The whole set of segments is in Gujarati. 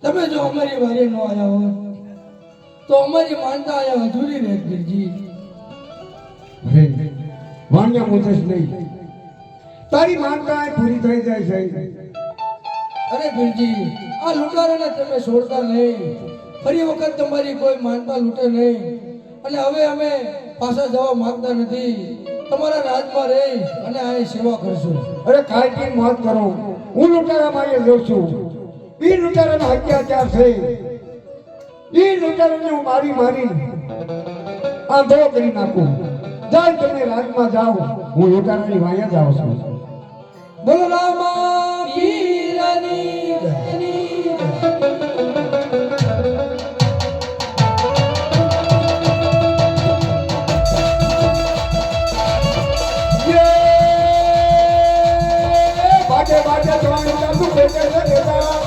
તમે જો અમારી વારે ન આયા હોત તો અમારી માનતા આયા અધૂરી રહે પીરજી. વાણિયા મોજેશ નહીં, તારી માનતા પૂરી થઈ જાય છે. અરે પીરજી, આ લૂંટારાને તમે છોડતા નહીં. ફરી વખત તમારી કોઈ માનતા લૂંટે નહીં. અને હવે અમે પાછા જવા માંગતા નથી. તમારા રાજમાં રહી અને આ સેવા કરશું. અરે કાઈ કી મત કરો, હું લૂંટારા માં જઉં છું. ઈ લૂંટારાનો અત્યાચાર છે. ઈ લૂંટારાને હું મારી આંધળો કરી નાખું. જાય તમે રાજમાં જાઓ, હું લૂંટારાની વાયા જાઉં છું. બોલો રામા પીરની બાજે બાજે જવાનું ચાલુ બેઠે છે દેવા.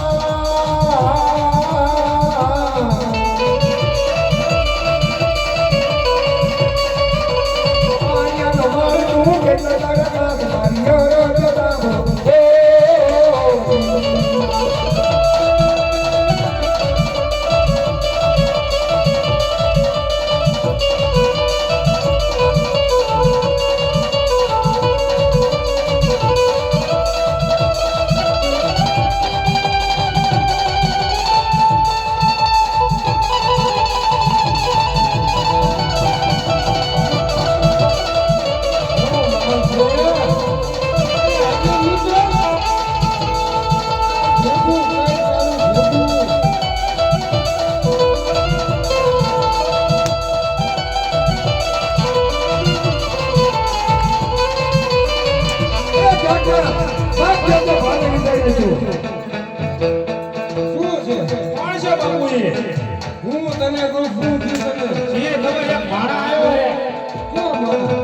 આયા નો મારું કેટલા લાગા મારી રો રો કાકા ભાગ જતો ભાગે નીકળી છું શું છે કોણ છે બાપુજી? હું તને કહું શું થયું તને જે ખબર એક ભાડા આવ્યો છે. કોણ મારા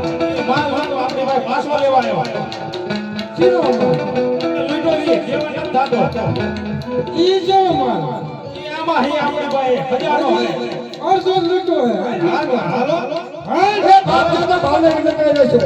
માલ વાતો આપણી ભાઈ પાછો લેવા આવ્યો. શીનો માર લૂંટો દી, દેવા નથી થાતો. ઈ જો માર ઈ આમાં હી આપણી ભાઈ ખજાનો છે. અડધો લૂંટો હે હાલો, હાલો. એ ભાગ જતો ભાગે નીકળી છું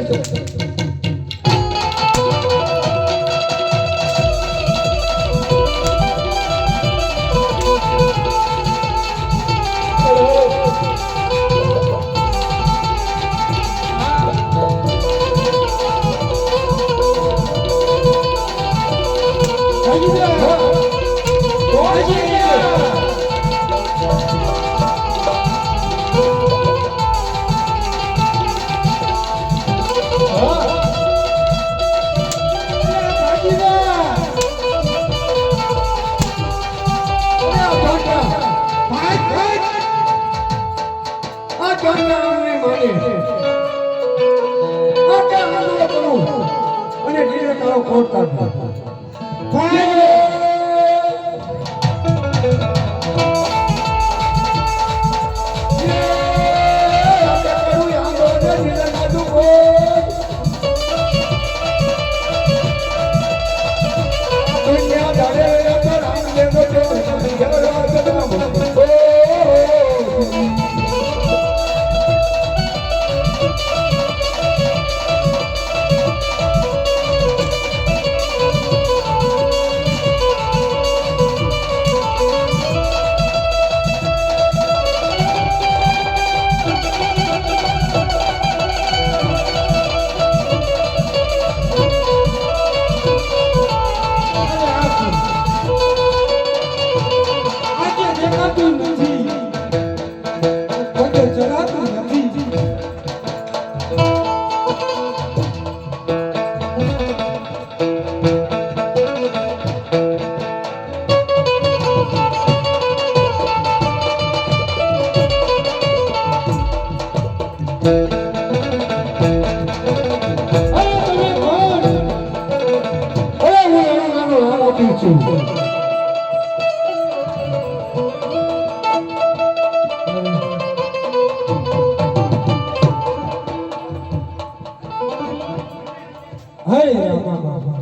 હરે રામા બાબા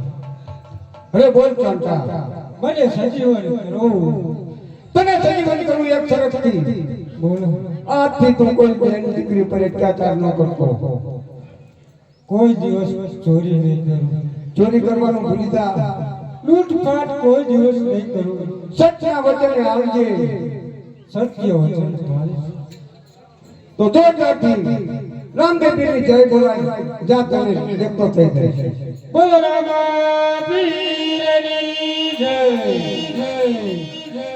અરે બોલ કાંતા મને સજીવન કરો તને સજીવન કરું એક શરતથી બોલો આજથી તું કોઈ બેન દીકરી પર અત્યાચાર ન કરતો કોઈ દિવસ ચોરી નહીં કરું ચોરી કરવાનું ભૂલી જા લૂંટફાટ કોઈ દિવસ નહીં કરું સત્યના વચને આવજે સત્ય વચન પાળીશ. તો જોરદારથી રામદેવની જય બોલાય જા તને દેખતો થઈ જાય બોલો રામા પીરની જય જય જય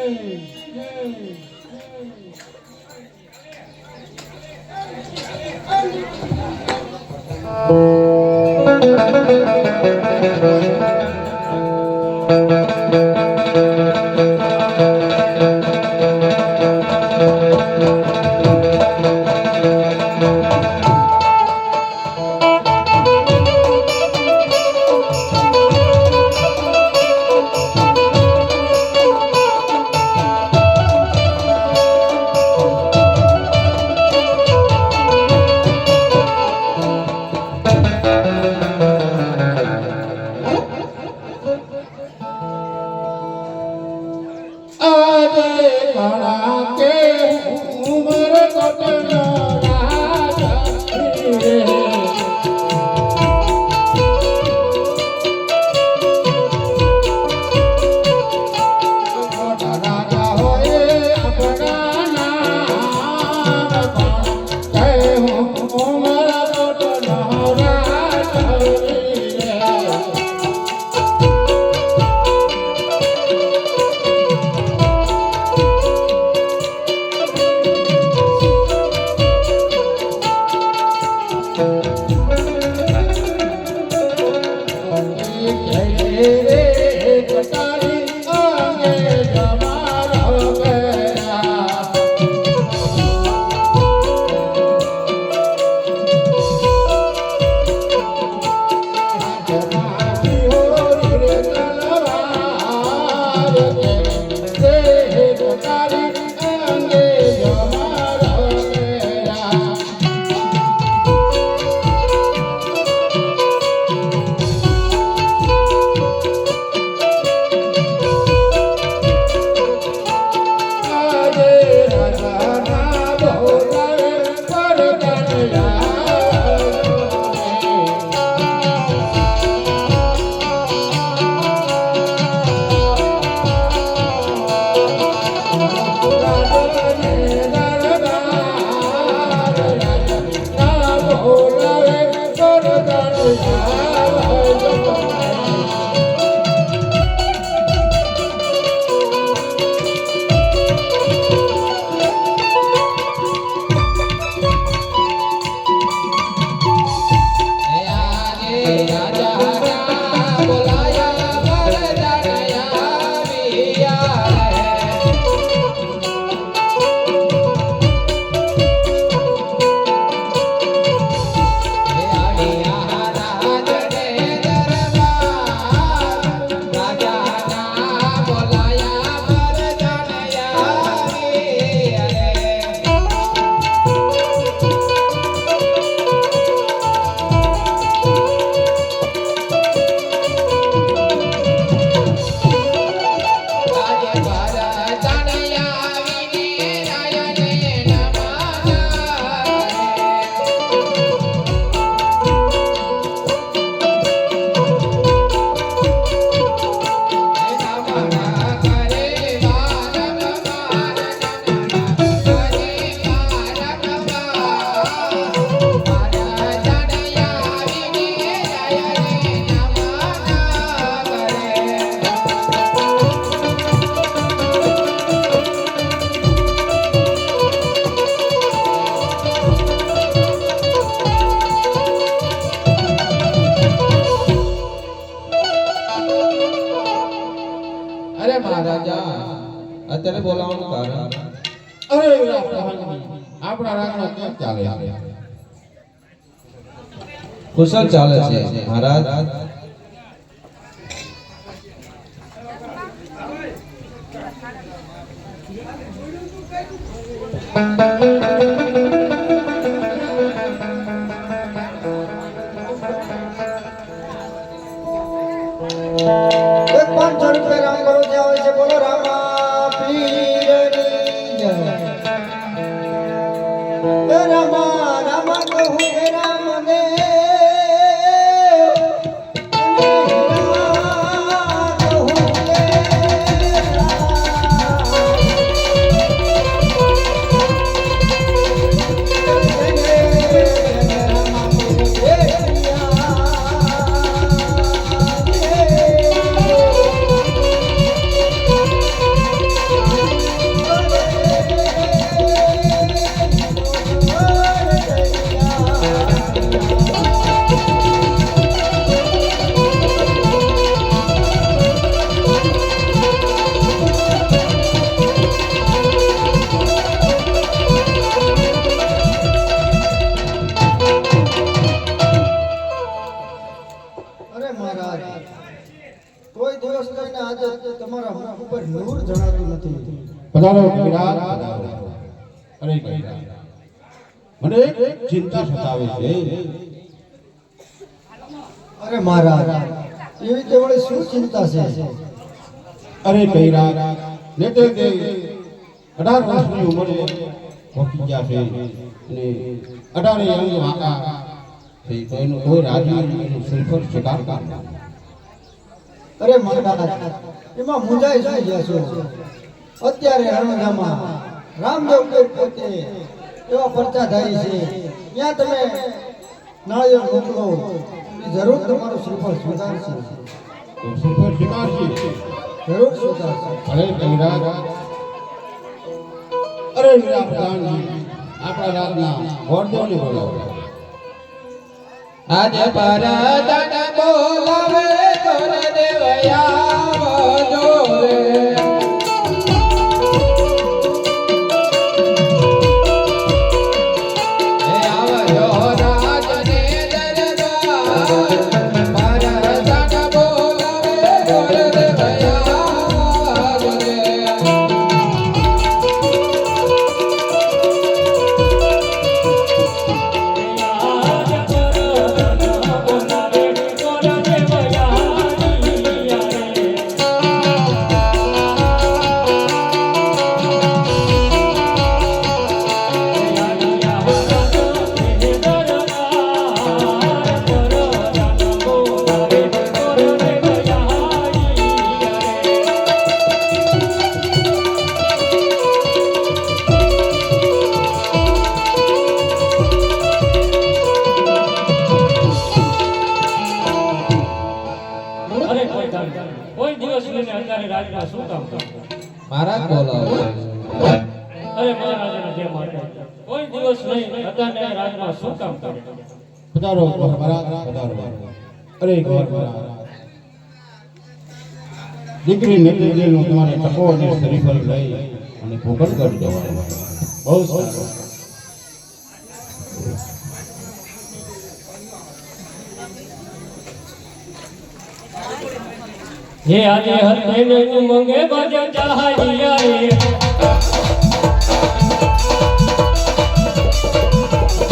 મહારાજા અત્યારે બોલાવવાનું કારણ અરે આપણા રાજનો કેમ ચાલે છે? કુશળ ચાલે છે મહારાજ. એક 500 રૂપિયા રામ કરો જે આવે છે બોલો રામા પીરની જય. હે રામા રામા કહું હે રામ ને કોઈ દિવસ લઈને આજે તમારા મુખ ઉપર નૂર જણાતું નથી. પધારો વિરાટ, પધારો. અરે કૈરા, મને એક ચિંતા સતાવે છે. અરે મહારાજ એવી તે વળી શું ચિંતા છે? અરે કૈરા, ને તે 18 વર્ષની ઉંમરે પહોંચી ગયા છે અને 18 અંગ વાંકા છે તો એનું કોઈ રાજી એનું શ્રીફળ સ્વીકાર કરતા. અરે મહારાજ એમાં મુંજાઈ શું ગયા છો? અત્યારે રણગામાં રામદેવ કોઈ પોતે એવા પરચાધારી છે ત્યાં તમે નાળિયેર મોકલો એ જરૂર તમારું શ્રીફળ સ્વીકારશે. તો શ્રીફળ સ્વીકારશે. જરૂર સ્વીકારશે. અરે કૈરા, અરે વીરા પ્રધાનજી, આપણા રાજના ગોરદેવને બોલાવો. આજે પરદાન બોલાવે તોર દેવયા જોરે. હે આવજો રાજને દરબાર, પરદાન બોલાવે તોર દેવયા જોરે. કોઈ દિવસ લઈને અત્યારે રાજમાં શું કામ કરો? મહારાજ બોલાવે. અરે મહારાજાના જે માટે કોઈ દિવસ નહીં અત્યારે રાજમાં શું કામ કરે? પધારો મહારાજ, પધારો. અરે ગોર મહારાજ, દીકરી નેત્રજીનું તમારે ટકો અને શ્રીફળ લઈ અને ભોગનગઢ જવાનું. બહુ સારું. હે આજે હરને મંગે બાજે ચાહાઈયા રે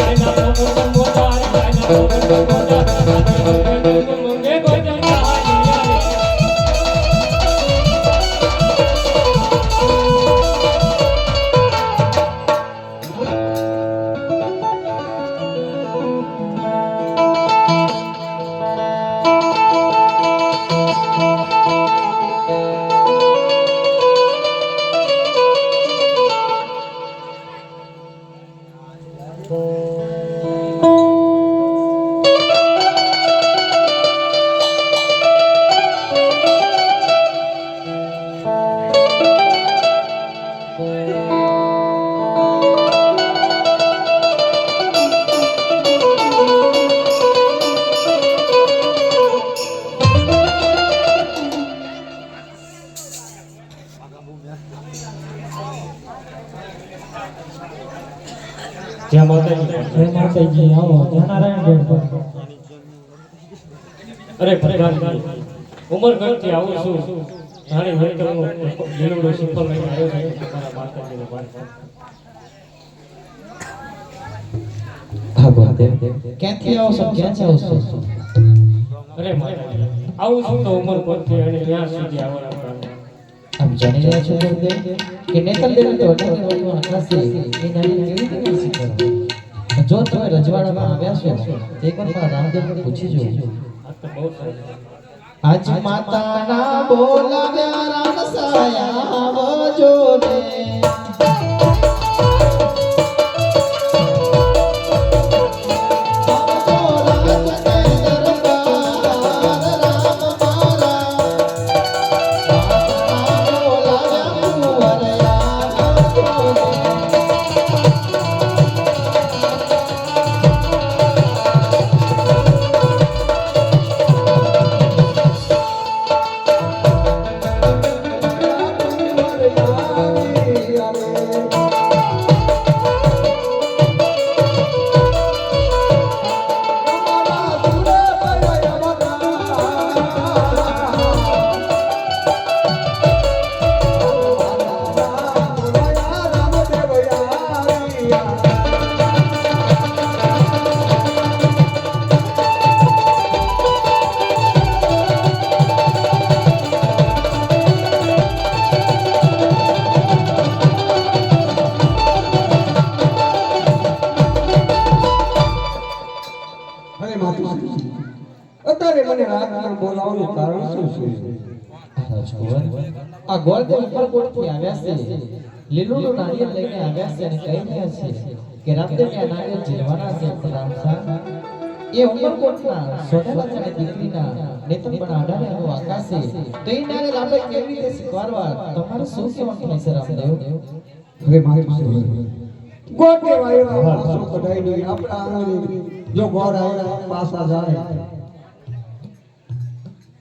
એના મોટા મોટા એના મોટા મોટા મંગે બાજે ચાહાઈયા રે જય માતાજી. જય માતાજી. આવો જનારાયણ ગઢ પર. અરે પ્રધાનજી, ઉમરગઢથી આવું છું. જાણી હરિકરનું લીલુડો સિંપલ લઈને આવ્યો છે તમારા માતાજીને પાસે. હા મહાદેવ, ક્યાંથી આવો છો? ક્યાંથી આવો છો? અરે માતાજી, આવું છું તો ઉમરગઢથી અને ત્યાં સુધી આવવાના. આપ જાણી રહ્યા છો મહાદેવ કે નેતર દેવ તો અટાણે વાળું આકાશે એ નાની કેવી રીતે શીખવો? જો તમે રજવાડામાં આવ્યા છો તો એકવાર મારા રામદેવને પૂછી જોજો. આ તો બહુ સરસ. આજ માતાના બોલાવ્યા રામ સાયા આવજો ને. અત્યારે મને રાતના બોલાવવાનું કારણ શું છે? રાજકુંવર, આ ગોળદેવ ઉપરકોટથી આવ્યા છે. લીલુંનું નારિયેળ લઈને આવ્યા છે અને કહી રહ્યા છે કે રામદેવને આ નારિયેળ ઝીલવાના છે. રામસા, એ ઉપરકોટના સોનેલા ચણે દીકરીના નેતર પણ આડાને આનું આકાશ છે. તો એ નારિયેળ આપણે કેવી રીતે સ્વીકારવા? તમારે શું કહેવાનું છે રામદેવ? અરે મારી ગોતે વાયો પાછો કઢાઈ નહીં. આપણા આંગણે જો ગોળ આવ્યા પાછા જાય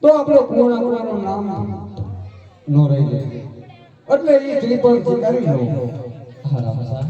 તો આપણો કુણાનું નામ નો રહી જાય. એટલે એ ત્રિપલ સ્વીકારી લો. હા રામસા,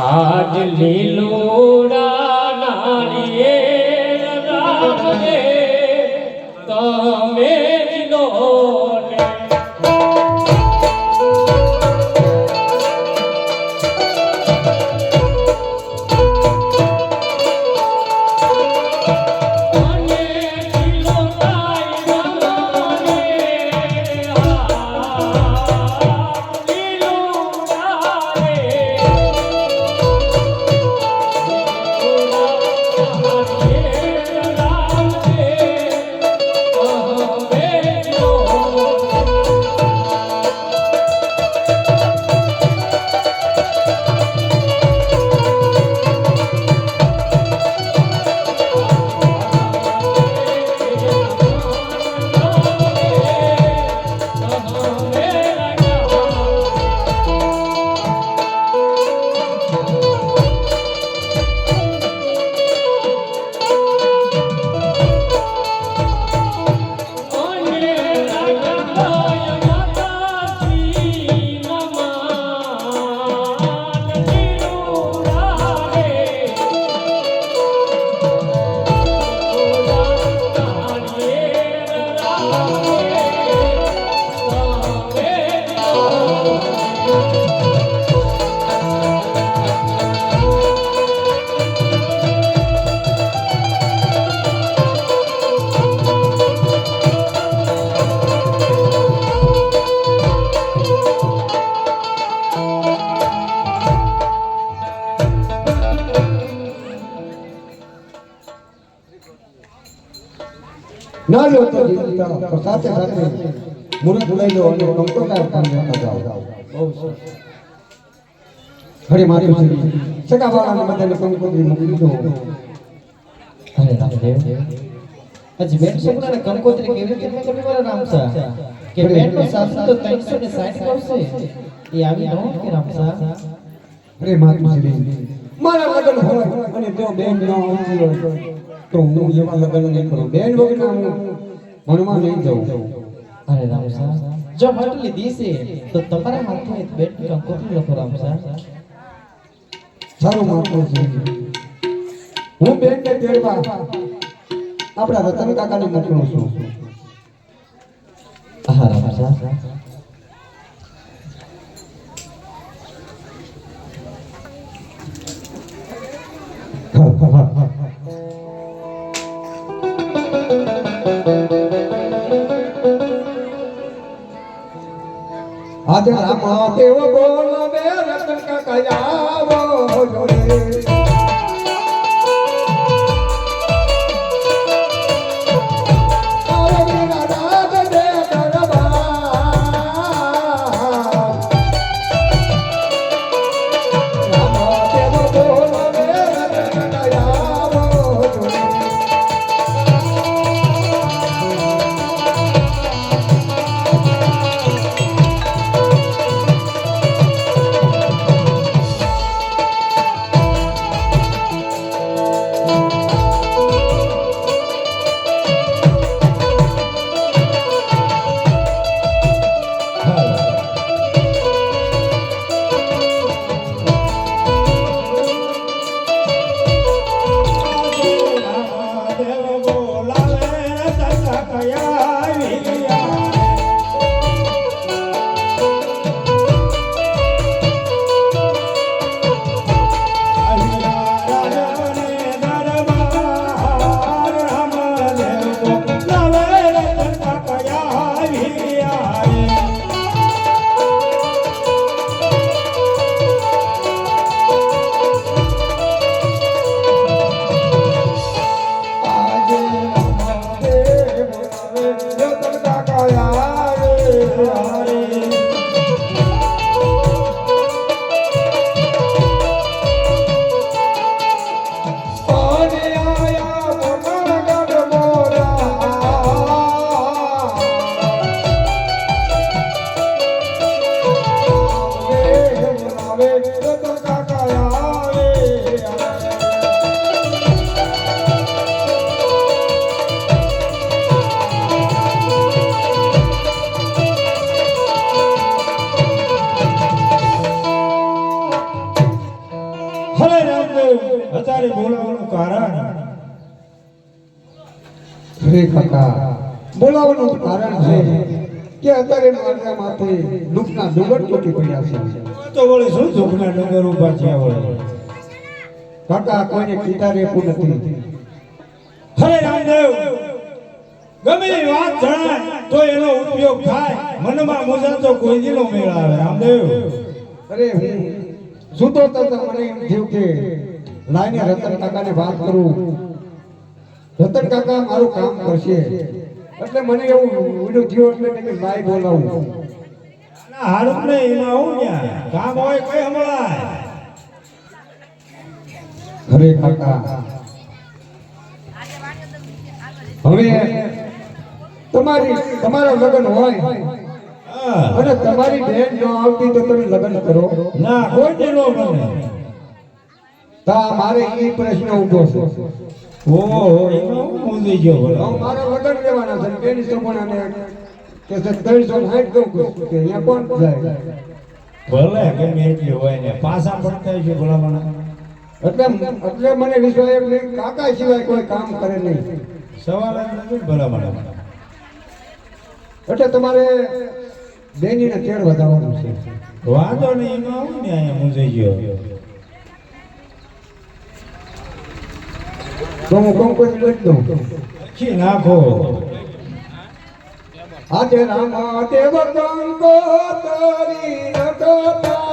આજ લીલુડા નારિયેળ રામને તમે જ લો ને. અને લીલુડાય રામને, લીલુડા રે. ના જોતો જીવતા સાથે સાથે મુરત લઈ લો અને કંકોત્રી પાણી લેતા જાઓ બહુ સરસ. હરે માતાજી સગા વાળાને બધાને કંકોત્રી મૂકી દો અરે રામદેવ હજી બેન છોકરાને કંકોત્રી કેવી રીતે કરવી પડે રામસા કે બેનનો સાસુ તો 360 વર્ષે એ આવી ન કે રામસા હરે માતાજી મારા લગ્ન હોય અને જો બેન ન આવતી હોય તો હું એવા લગ્ન નહીં કરું બેન વગરના હું ભણવા નહીં જાઉં અરે રામસા જો હટ લીધી છે તો તમારા માથે બેન કંકોત્રી લખો રામસા સારું માતાજી હું બેન ને તેડવા આપણા રતન કાકાને મોકલું છું હા રામસા આજે રામા દેવ બોલાવે રતન કાકા આવો જોડે અત્યારે બોલાવવાનું કારણ હરે કાકા બોલાવવાનું કારણ છે કે અત્યારે મારા માથે દુઃખના ડુંગર તૂટી પડ્યા છે તો વળી શું દુઃખના ડુંગર ઉભા થયા વળી કાકા કોઈને કીધા રેપું નથી હરે રામદેવ ગમે એ વાત જણાય તો એનો ઉપયોગ થાય મનમાં મુજા તો કોઈ દીનો મેળ આવે રામદેવ અરે હું સૂતો તો મને એમ થયું કે લાઈને રતન કાકાને વાત કરું રતન કાકા મારું કામ કરશે એટલે મને એવું ઊંડું થયું એટલે મેં કીધું લાઈ બોલાવું હારું ને એમાં હું ન્યા કામ હોય કઈ હમણાં હરે કાકા હવે તમારા લગ્ન હોય અને તમારી બેન ન આવતી તો તમે લગ્ન કરો ના કોઈ દીનો બને તા મારે એ પ્રશ્ન ઊભો છે ઓહો એમાં હું મૂંઝી ગયો બોલો હવે મારા લગ્ન લેવાના છે બેન સપનાને કે 360 દઉં કે અહીંયા કોણ જાય ભલે ગમે એટલી હોય ને પાછા પડતા છે ભલામણ એટલે મને વિશ્વાસ એમ નહીં કાકા સિવાય કોઈ કામ કરે નહીં સવાલ જ નથી ભલામણ એટલે તમારે બેનીને તેડ વધારવાનું છે વાંધો નહીં એમાં હું ને અહીંયા મૂંઝી ગયો તો હું કંકોત્રી લખી દઉં લખી નાખો આજે રામ દેવ કંકોત્રી લખતા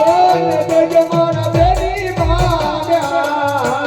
ઓને દેજ મારા બેની ભાગ્યા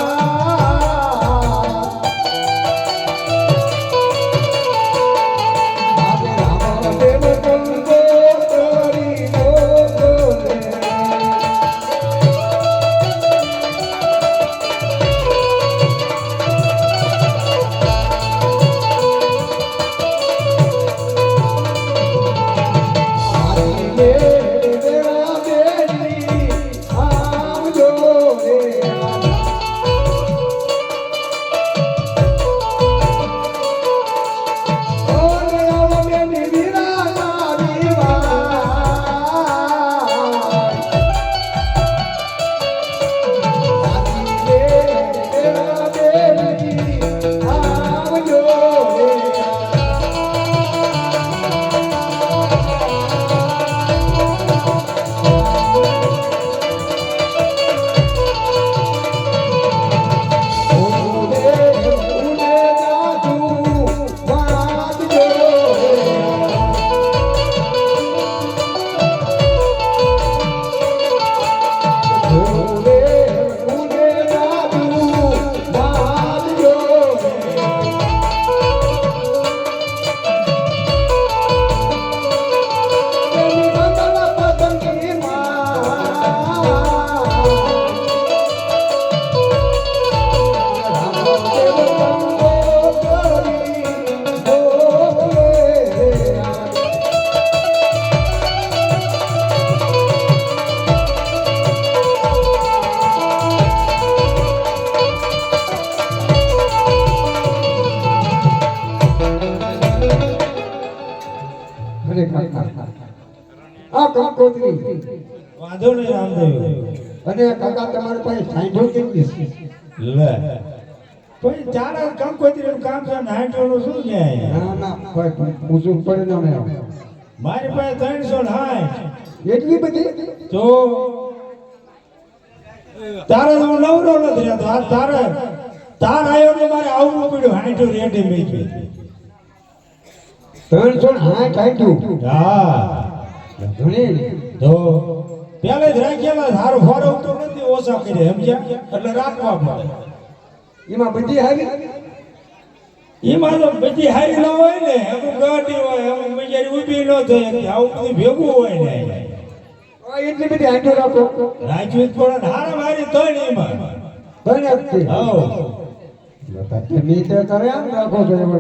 આ કંકોત્રી વાંધો નહીં રામદેવ. અને કાકા તમારી પાસે સાંઢો કેટલી છે? લે પછી ચારે કંકોત્રીનું કામ છે ને હાંડોળું શું ન્યાય? ના ના કોઈ પૂછવું પડે ને અમે મારી પાસે 360. એટલી બધી તો તારે તો હું નવરો નથી રહેતો. આ તારે આવ્યો ને મારે આવવું પડ્યું. હાંડો રેડી મેં 360 હાંડું હા ઘણી તો પેલે જ રાખેલા સારું ફરવતો નથી, ઓછા કરી સમજ્યા એટલે રાખવા પડે. એમાં બધી હારી એમાં તો બધી હારી ન હોય ને, અમુક ગાડી હોય, અમુક બજારી ઊભી ન થઈ શકે, આવું બધું ભેગું હોય ને એટલી બધી હાંડો રાખો રાજવી જ પડે ને. હારે મારી ત્રણ એમાં ઘણી આપતી હાવ તમે તો કરે આમ રાખો છો એમ.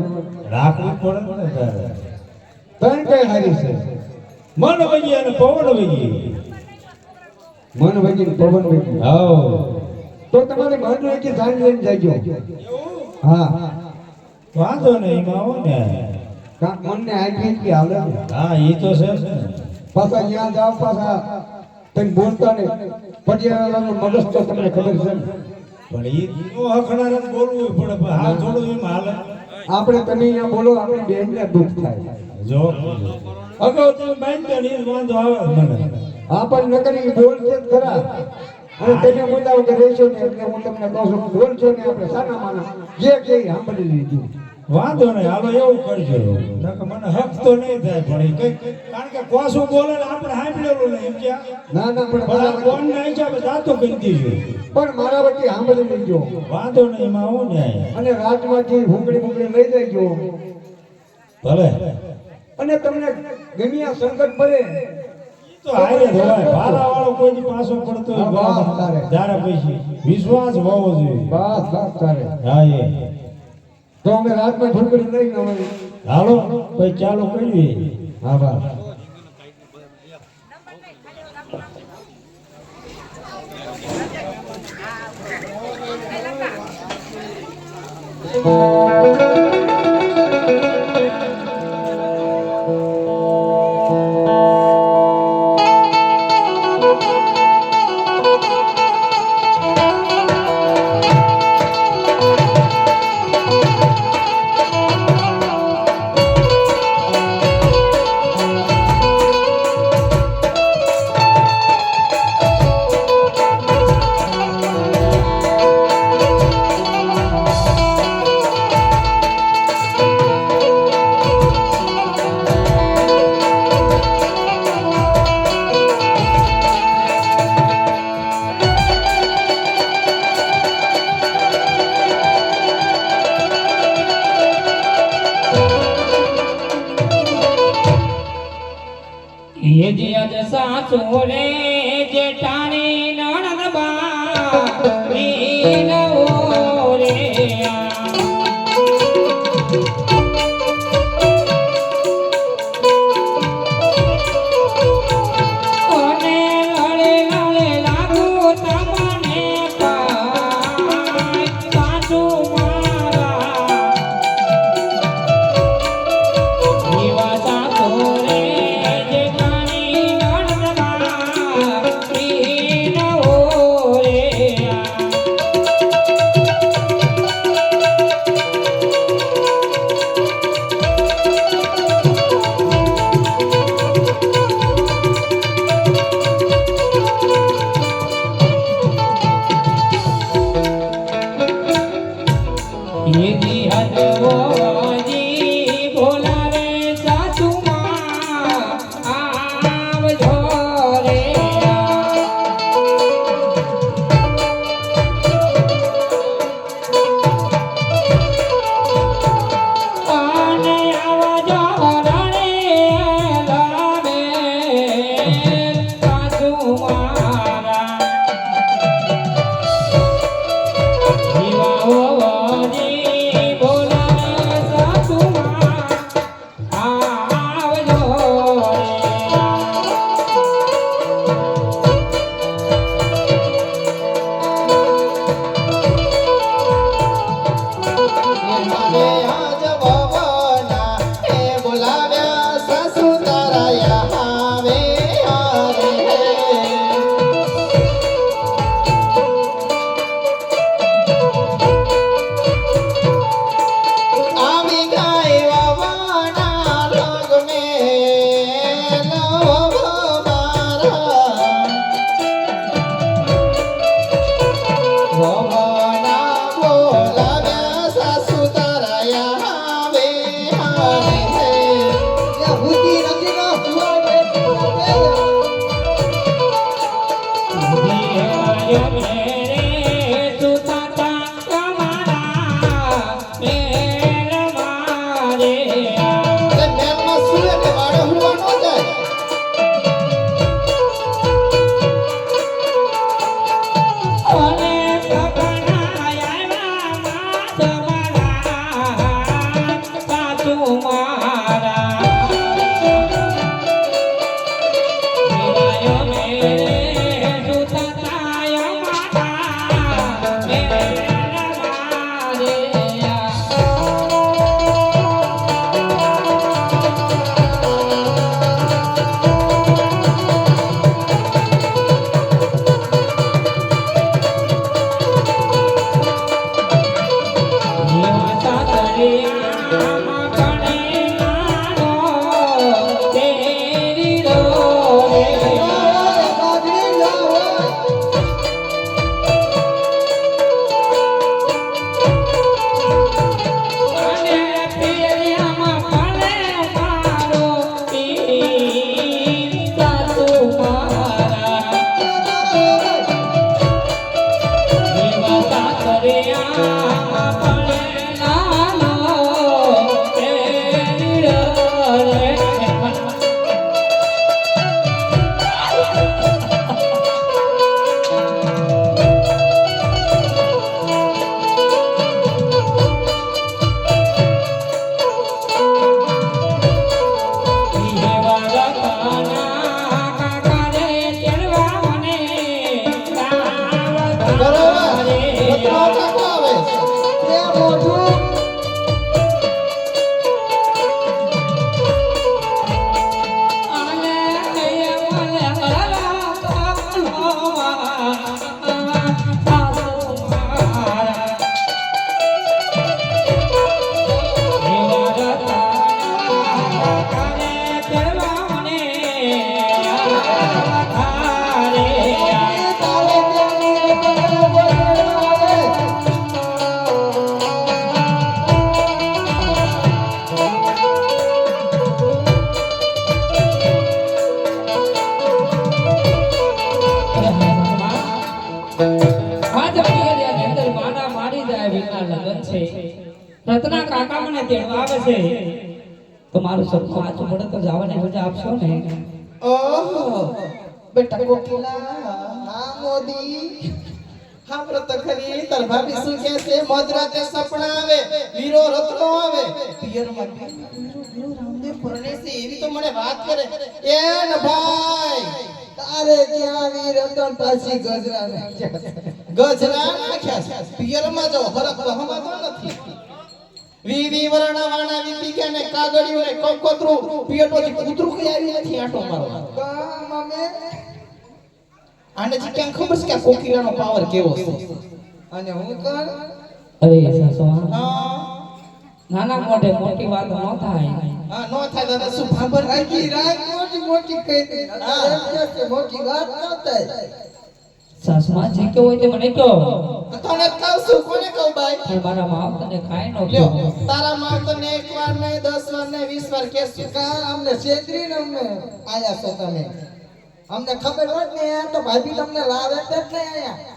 રાખવું જ પડે ને તારે. ત્રણ કઈ હારી છે? મન વગી અને પવન વગી. મન વગી પવન વગી. હાવ તો તમારે મન વગી જાણ લઈને જાજો. હા વાંધો નહીં એમાં હો ને. કાંક મનને આંખી કે હાલે ને. હા એ તો છે ને. પાછા ત્યાં જાવ પાછા તમે બોલતા ને પટિયાળાનું મગજ તો તમને ખબર છે ને. પણ એ તો હખણાર જ બોલવું પડે. પણ હા થોડું એમ હાલે. આપણે તમે અહીંયા બોલો આપણી બેનને દુઃખ થાય. જો અગાઉ તમે બાંધતા ને એ જ વાંધો આવે મને. આપણ નકરી બોલશે જ ખરા. અને તેને મુદ્દા વગર રહેશો ને એટલે હું તમને કહું છું બોલશો ને આપણે સાના માના જે કે સાંભળી લીધું. વાંધો નહીં હાલો એવું કરજો. નકર મને હક તો નહીં થાય. પણ એ કઈ કારણ કે કોશું બોલે ને આપણે સાંભળેલું નહીં સમજ્યા. ના ના પણ પણ આ મારા કોણ ના હિસાબે જાતો કરી દીધું. પણ મારા વચ્ચે સાંભળી લીધો. વાંધો નહીં એમાં હું ને. અને રાજમાંથી ભૂંગળી લઈ જજો. ભલે અને તમને ગમ્યા સંકટ પડે તો હારે ધોવાય. ભાલા વાળો કોઈ દી પાછો પડતો હોય હા, બસ, તારે. જ્યારે પછી વિશ્વાસ હોવો જોઈએ. બસ બસ તારે હા એ તો અમે રાતમાં ભૂંગળી લઈને અમે હાલો પછી ચાલુ કરીએ. હા બસ ये जी अज सासू रे जेठानी ननद बारी नवो रे વિવાયો મેરે સુતાતા તમારા મેલ મારે મહેલમાં સુએ કે વાડે હુવા ન જાય અને પગનાયા તમારા સાચુ મારા વિવાયો મેરે સુતાતા મારા મેલ મારે માતા દરિયામાં કણે નાનો તેરી રો રે અને પિયરિયામાં ભલે મારો પીર સાસુ મારા વિવાતા દરિયામાં ભલે નાનો તેરી રો રે રત્ના કાકા મને તેડવા આવે છે તો મારું સપનું સાચું પડે તો જવાની મજા આપશો ને ઓહો બેટા કોકિલા હા મોદી હામરો તો ખરી તાર ભાભી શું કહે છે મધરાતે સપના આવે વીરો રત્નો આવે પિયરમાં વીરો રામદેવ પરણે છે એવી તો મને વાત કરે એ ન ભાઈ તારે ક્યાં વીર રતન પાછી ગજરા ગજરા નાખ્યા છે પિયરમાં જો ફરક વહમાતો નથી વી વરણા વાણા વીપી કે ને કાગળિયું ને કંકોત્રું પિયરમાંથી કૂતરું કઈ આવી નથી આટો મારવા આને જે કેમ ખબર છે કે આ કોકિલાનો પાવર કેવો છે અને હું કર અરે સાસુમા હા નાના મોઢે મોટી વાત ન થાય હા નો થાય દાદા શું ભાંભર આખી રાત મોટી મોટી કહી દે મોટી વાત ન થાય સાસુમા જે કે હોય તે મને કહો તને કહું છું કોને કહું ભાઈ પણ મારા માપ તને કાંઈ ન લ્યો કહો તારા માં તને એક વાર નહીં 10 વાર નહીં 20 વાર કહેશું કા અમને છેતરીને અમને આયા છો તમે અમને ખબર હોત ને આ તો ભાભી તમને લાવે એટલે જ નહીં આયા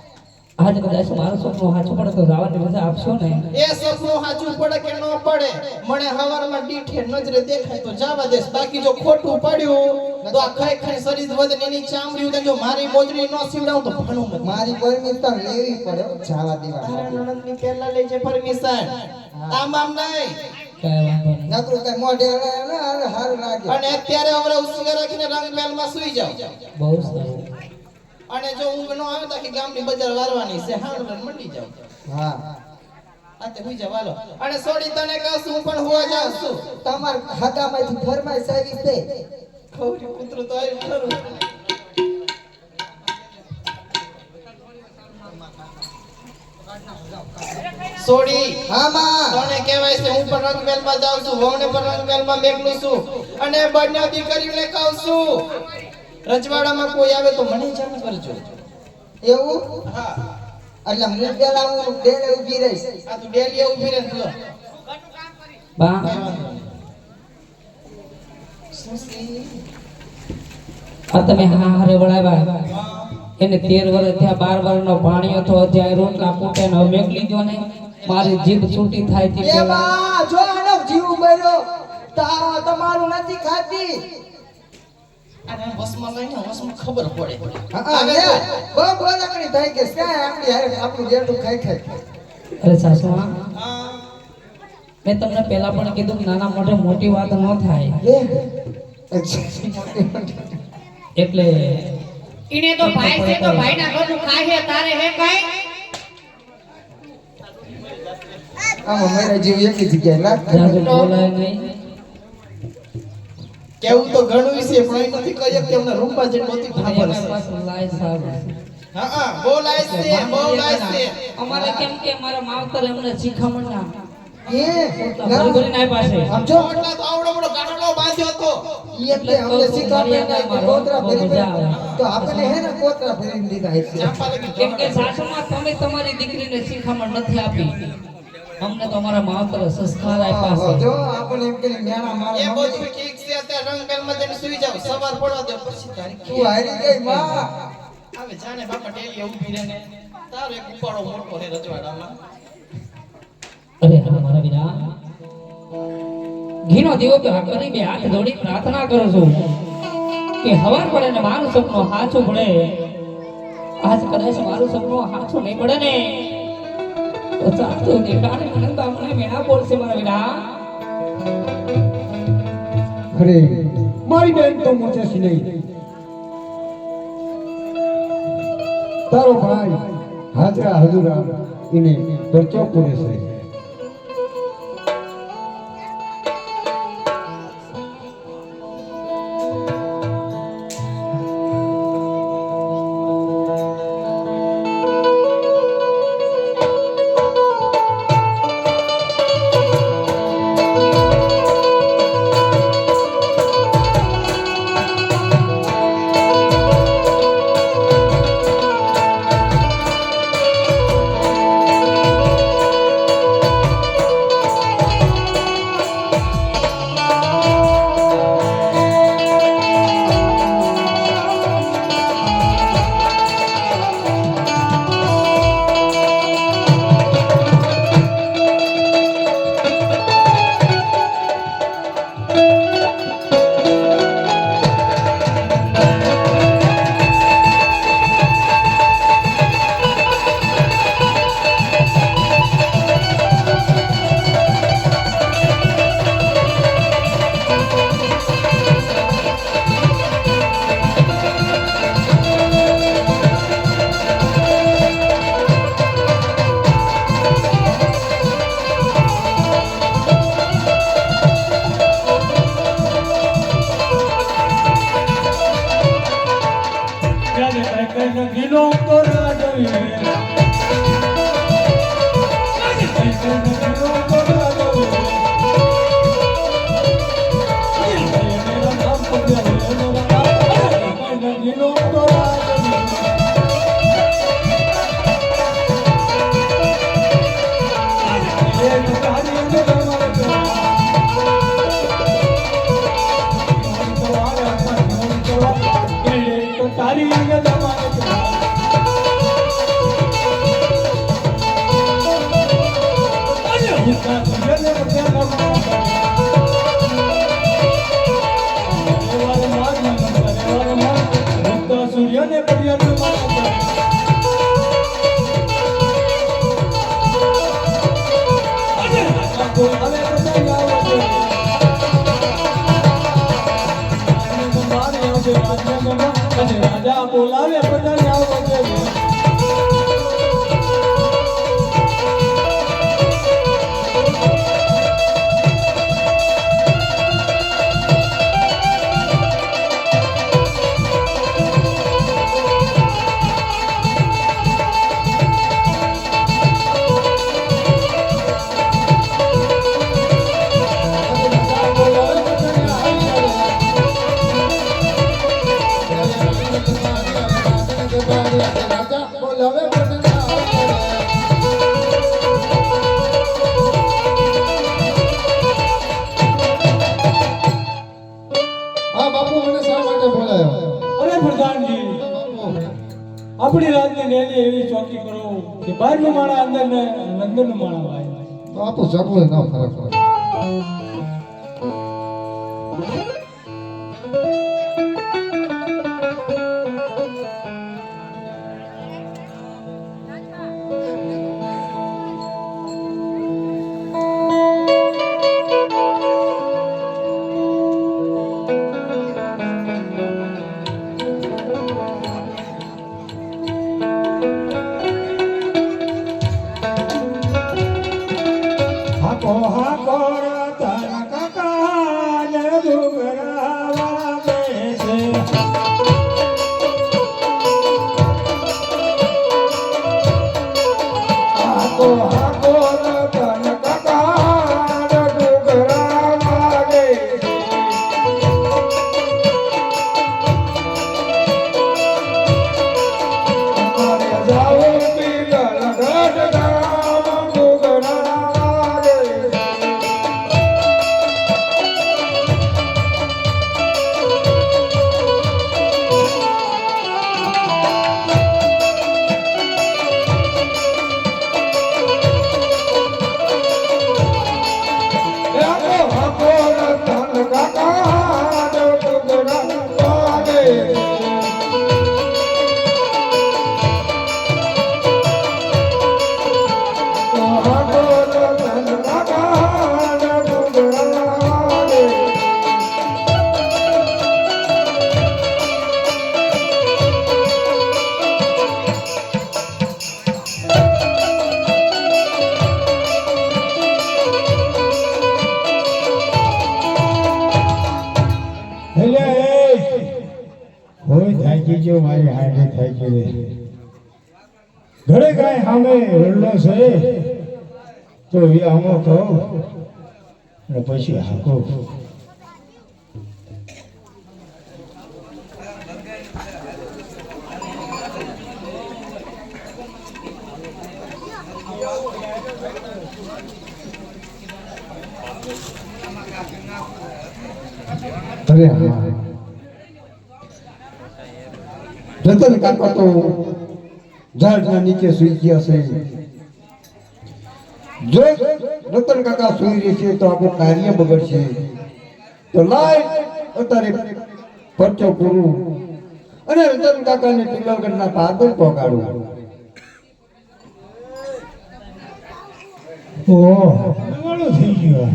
આજ કદાચ મારું સપનું સાચું પડે તો જવાની મજા આપશો ને એ સપનું સાચું પડે કે ન પડે મને હવારમાં દીઠે નજરે દેખાય તો જવા દેસ બાકી જો ખોટું પડ્યું તો આ ખાઈ ખાઈ શરીર વધે એની ચામડી ઉડે જો મારી મોજરી ન સીવડાવું તો ભણું નથી મારી પરમિશન લેવી પડે જવા દેવા તારા નણંદની પહેલા લેજે પરમિશન આમ આમ નહીં કઈ વાંધો નહીં નકરું કઈ મોઢે હળે ને હારું લાગે અને અત્યારે હવે ઉસગા રાખીને રંગમહેલમાં સૂઈ જાવ બહુ સારું અને જો ઊંઘ ન આવે તો આખી ગામની બજાર વારવાની છે હાડું મંડી જાવ હા આ તે હુઈ જાવ હાલો અને સોડી તને કહું છું હું પણ હોવા જાઉં છું તમાર ખાતામાંથી ફરમાઈશ આવી છે ખવરી કૂતરું તો આવ્યું ખરું સોડી હા માં તને કહેવાય છે હું પણ રંગમહેલમાં જાઉં છું વહુને પણ રંગમહેલમાં મેકલું છું અને બંને દીકરીઓને કહું છું રજવાડામાં કોઈ આવે તો મને જાણ કરજો એવું હા એટલે હું પેલા હું ડેલે ઊભી રહીશ આ તું ડેલી ઊભી રહે લો બા આ તમે હા હારે વળાવ્યા એને 13 વર્ષ થયા, 12 વર્ષનો ભાણિયો હતો, અત્યારે રોટલા ફૂટે ને હવે મેકલી ગયો ને મારી જીભ છૂટી થાય છે એ બા જો આનો જીવ મર્યો તમારું નથી ખાતી અને વસમાં લઈને વસમાં ખબર પડે હા લે બહુ બોલાકડી થાય કે ક્યાં આપણી હારે આપણું બેઠું ખાઈ ખાઈ. અરે સાસુમા, હા મેં તમને પહેલા પણ કીધું કે નાના મોઢે મોટી વાત ન થાય, લે એટલે ઈને તો ભાઈ છે તો ભાઈના ઘરનું ખાય છે તારે હે કાઈ આમાં મારા જીવ એકી જગ્યાએ લાગ. જાજુ બોલાય નહીં. કેવું તો ઘણું છે પણ એ નથી કહી કે અમને રૂપા જેટ બધી ખબર એમાં છે પાછું લાય સાહેબ. હા બોલાય છે અમારે કેમ કે મારા માવતર એમને શીખામણ ના એ ભરભરીને આપ્યા છે. આમ જો એટલા તો આવડો મોટો ગાડલો બાંધ્યો હતો એટલે અમને શીખવાડે કે કોતરા ભરી તો આપણે હે ને કોતરા ભરીને દીધા છે. ચાંપા લગી કેમ કે સાસુમાં તમે તમારી દીકરીને શીખામણ નથી આપી, અમને તો અમારા માવતરે સંસ્કાર આપ્યા છે. જો આપણે એમ કે ન્યાણા એ મારા બધું ઠીક છે અત્યારે રંગબેલમાં જઈને સુઈ જાવ સવાર પડવા દે પછી તારી તું હારી ગઈ માં. હવે જાણે બાપા ટેલી ઊભી રહે ને તારો એક ઉપાડો મોટો હે રજવાડામાં અરે હા મારા વિના ઘીનો દીવો કે કરી બે હાથ જોડી પ્રાર્થના કરું છું કે હવાર પડે ને મારું સપનું સાચું પડે. આજ કદાચ મારું સપનું સાચું નહીં પડે ને તો ચાલતું દેખાડે મને તો આપણે મેળા પડશે મારા વિના. અરે મારી બેન તો મોચે છે નહીં. તારો ભાઈ હાજરા હજુરા એને પરચો પૂરે છે. રાજા બોલાવે બધાને આવવા દે. આપણી રાતની નેલી એવી ચોકી કરો કે બહારનું માણા અંદર ને અંદરનું માણા બહાર. બાપુ સગવડ ન ફરક પડે. હાકો હાકો રતન કાકા ને ડુંગરા બેસે. હાકો હાકો રતન કાકા ડુંગરા વાગે. અમારે જાવું પીગલ ગઢ ગામ ડુંગરા વાગે. હાકો હાકો રતન કાકા ડુંગરા વાગે. હાકો રતન કાકા ડુંગરા વાગે. એટલે હોય થાકી ગયો મારી હાથે થાકી રે. ઘરે કાંઈ સામે રડલો છે તો એ આમો કહો અને પછી હાકો. અરે હા, રતન કાકા તો ઝાડના નીચે સુઈ ગયા છે. જો રતન કાકા સુઈ રહેશે તો આપણું કાર્ય બગડશે. તો લાય અત્યારે પરચો પૂરું અને રતન કાકાને પિંગલગઢના પાદર પહોંચાડું. ઓહ ઘણું થઈ ગયું.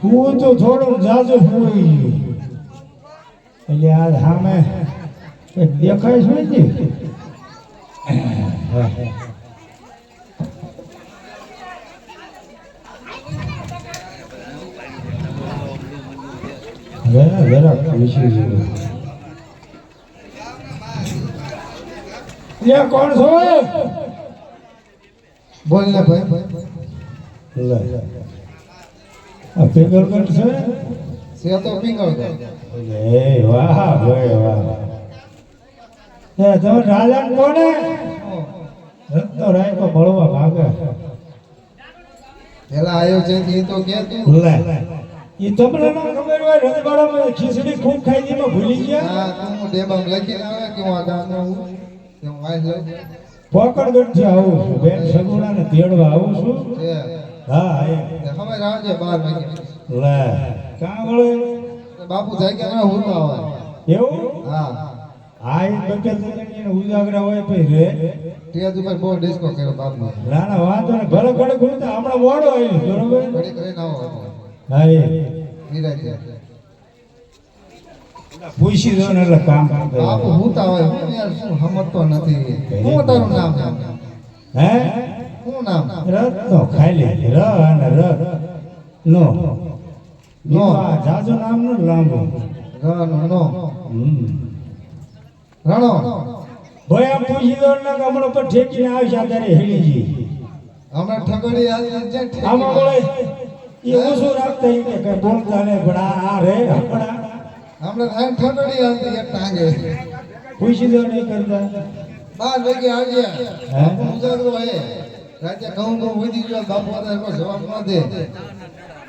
હું તો થોડું જાજુ હોઈ ગયું એટલે આ સામે એક દેખાય છે ને. જરા પૂછી જોયું. કોણ છો? બોલ ને ભાઈ. લે આ પિંગલગઢ છે. સે તો પિંગલગઢ. એ વાહ ભાઈ વાહ. એ તમે રાજા કોને રત્નો રાય કો મળવા માંગે. પેલા આયો છે એ તો કે તું. લે ઈ તમને ના ખબર હોય રજવાડામાં ખીચડી ખૂબ ખાઈ દીમાં ભૂલી ગયા. હા તું ડેબામ લખીને આવે કે હું આ ગામનો હું કે હું આજ લઉં પોકડગઢ થી આવું છું બેન સગુણા ને તેડવા આવું છું. છે. હા એ હવે આવજે 12 વાગે. લે કાં વળે બાપુ જાય કે ના હું તો આવે. એવું હા આ ઈ બકેલ તને ઉજાગરા હોય પછી રે. તેજ ઉપર બહુ ડિસ્કો કર્યો બાપુ. ના ના વાંધો ને ભલે ઘડે ઘૂમતા હમણાં મોડો આવી બરોબર. ઘડી કરીને આવો હા એ વિરાય પૂછી દો ને એટલે કામ કામ કરે. બાપુ હું તો આવે હું યાર શું સમજતો નથી. હું તારું નામ હે શું નામ રત્નો ખાલી ર અને ર નો નો જાજુ નામ નું લાંબુ. નો રણો ભાઈ આમ પૂછી દો ને કે હમણાં પર ઠેકીને આવશે ત્યારે હેડીજી હમણાં ઠગડી આવી છે આમાં બોલે એ ઓછું રાખતા ઈ કે કઈ બોલતા ને પણ આ રે આપણા હમણાં થાય ઠગડી આવી એક ટાંગે પૂછી દો નહીં કરતા 12 વાગે આવજે. હે? ઉજાગરો હે રાતે ઘઉં વધી ગયો બાપુ અત્યારે કોઈ જવાબ ન દે.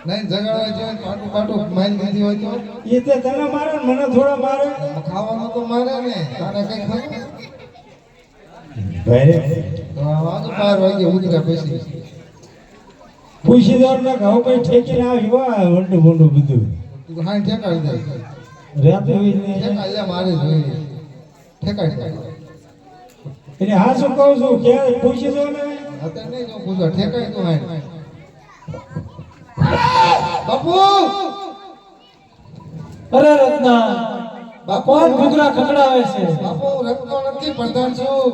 નહીં જગાડવા જોઈએ પાટું પાટું મારી દીધી હોય તો એ તે તને મારે ને મને થોડા મારે ખાવાનું તો મારે ને તારે કઈ ખબર ભાઈ તો આ વાજુ 12 વાગે ઉતર્યા પછી પૂછી દો ને ઘઉં કઈ ઠેકીને આવી વા વંડું બોંડું બધું તું હાઈ ઠેકાડી દે રહેતું હોય ને ઠેકાડી લે મારે જોઈએ ઠેકાડી એટલે હા શું કહું છું કે પૂછી દો ને અત્યારે નહીં જો પૂછો ઠેકાડી તો હાઈ બાપુ અરે રત્ના કોણ ઘૂઘરા ખખડાવે છે? બાપુ રત્નો નથી પ્રધાન છું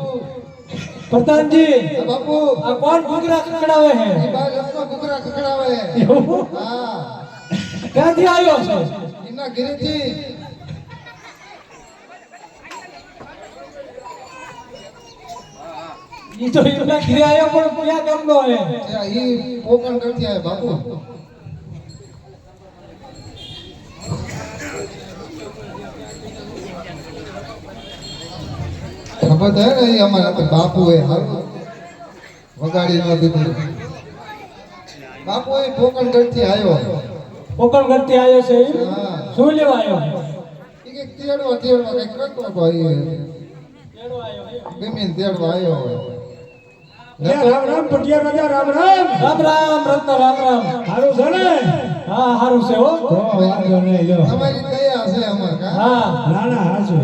પ્રધાનજી બાપુ આ કોણ ઘૂઘરા ખખડાવે છે? એ બાર રત્નો ઘૂઘરા ખખડાવે એવું? હા ક્યાંથી આવ્યો છે? એમના ઘરેથી ઈ તો એમના ઘરે આવ્યો પણ ક્યાં ગામનો હે? ઈ પોકણ કરતી આવે બાપુ ખબર થાય ને ઈ અમારા બાપુ એ વગાડી ન દીધું બાપુ એ પોકણ કરતી આવ્યો કોકણ ઘરથી આવ્યો છે ઈ? હા શું લેવા આવ્યો? ઈ કે તેડવા કઈ કરતો હતો ઈ ગમીને તેડવા આવ્યો હોય રામ રામ પટિયા રાજા રામ રામ રામ રામ રત્ના રામ રામ. સારું છે ને હા હારું છે હો. તો વાંધો નહીં લો તમારી દયા છે અમાર કા હા ના ના હાચું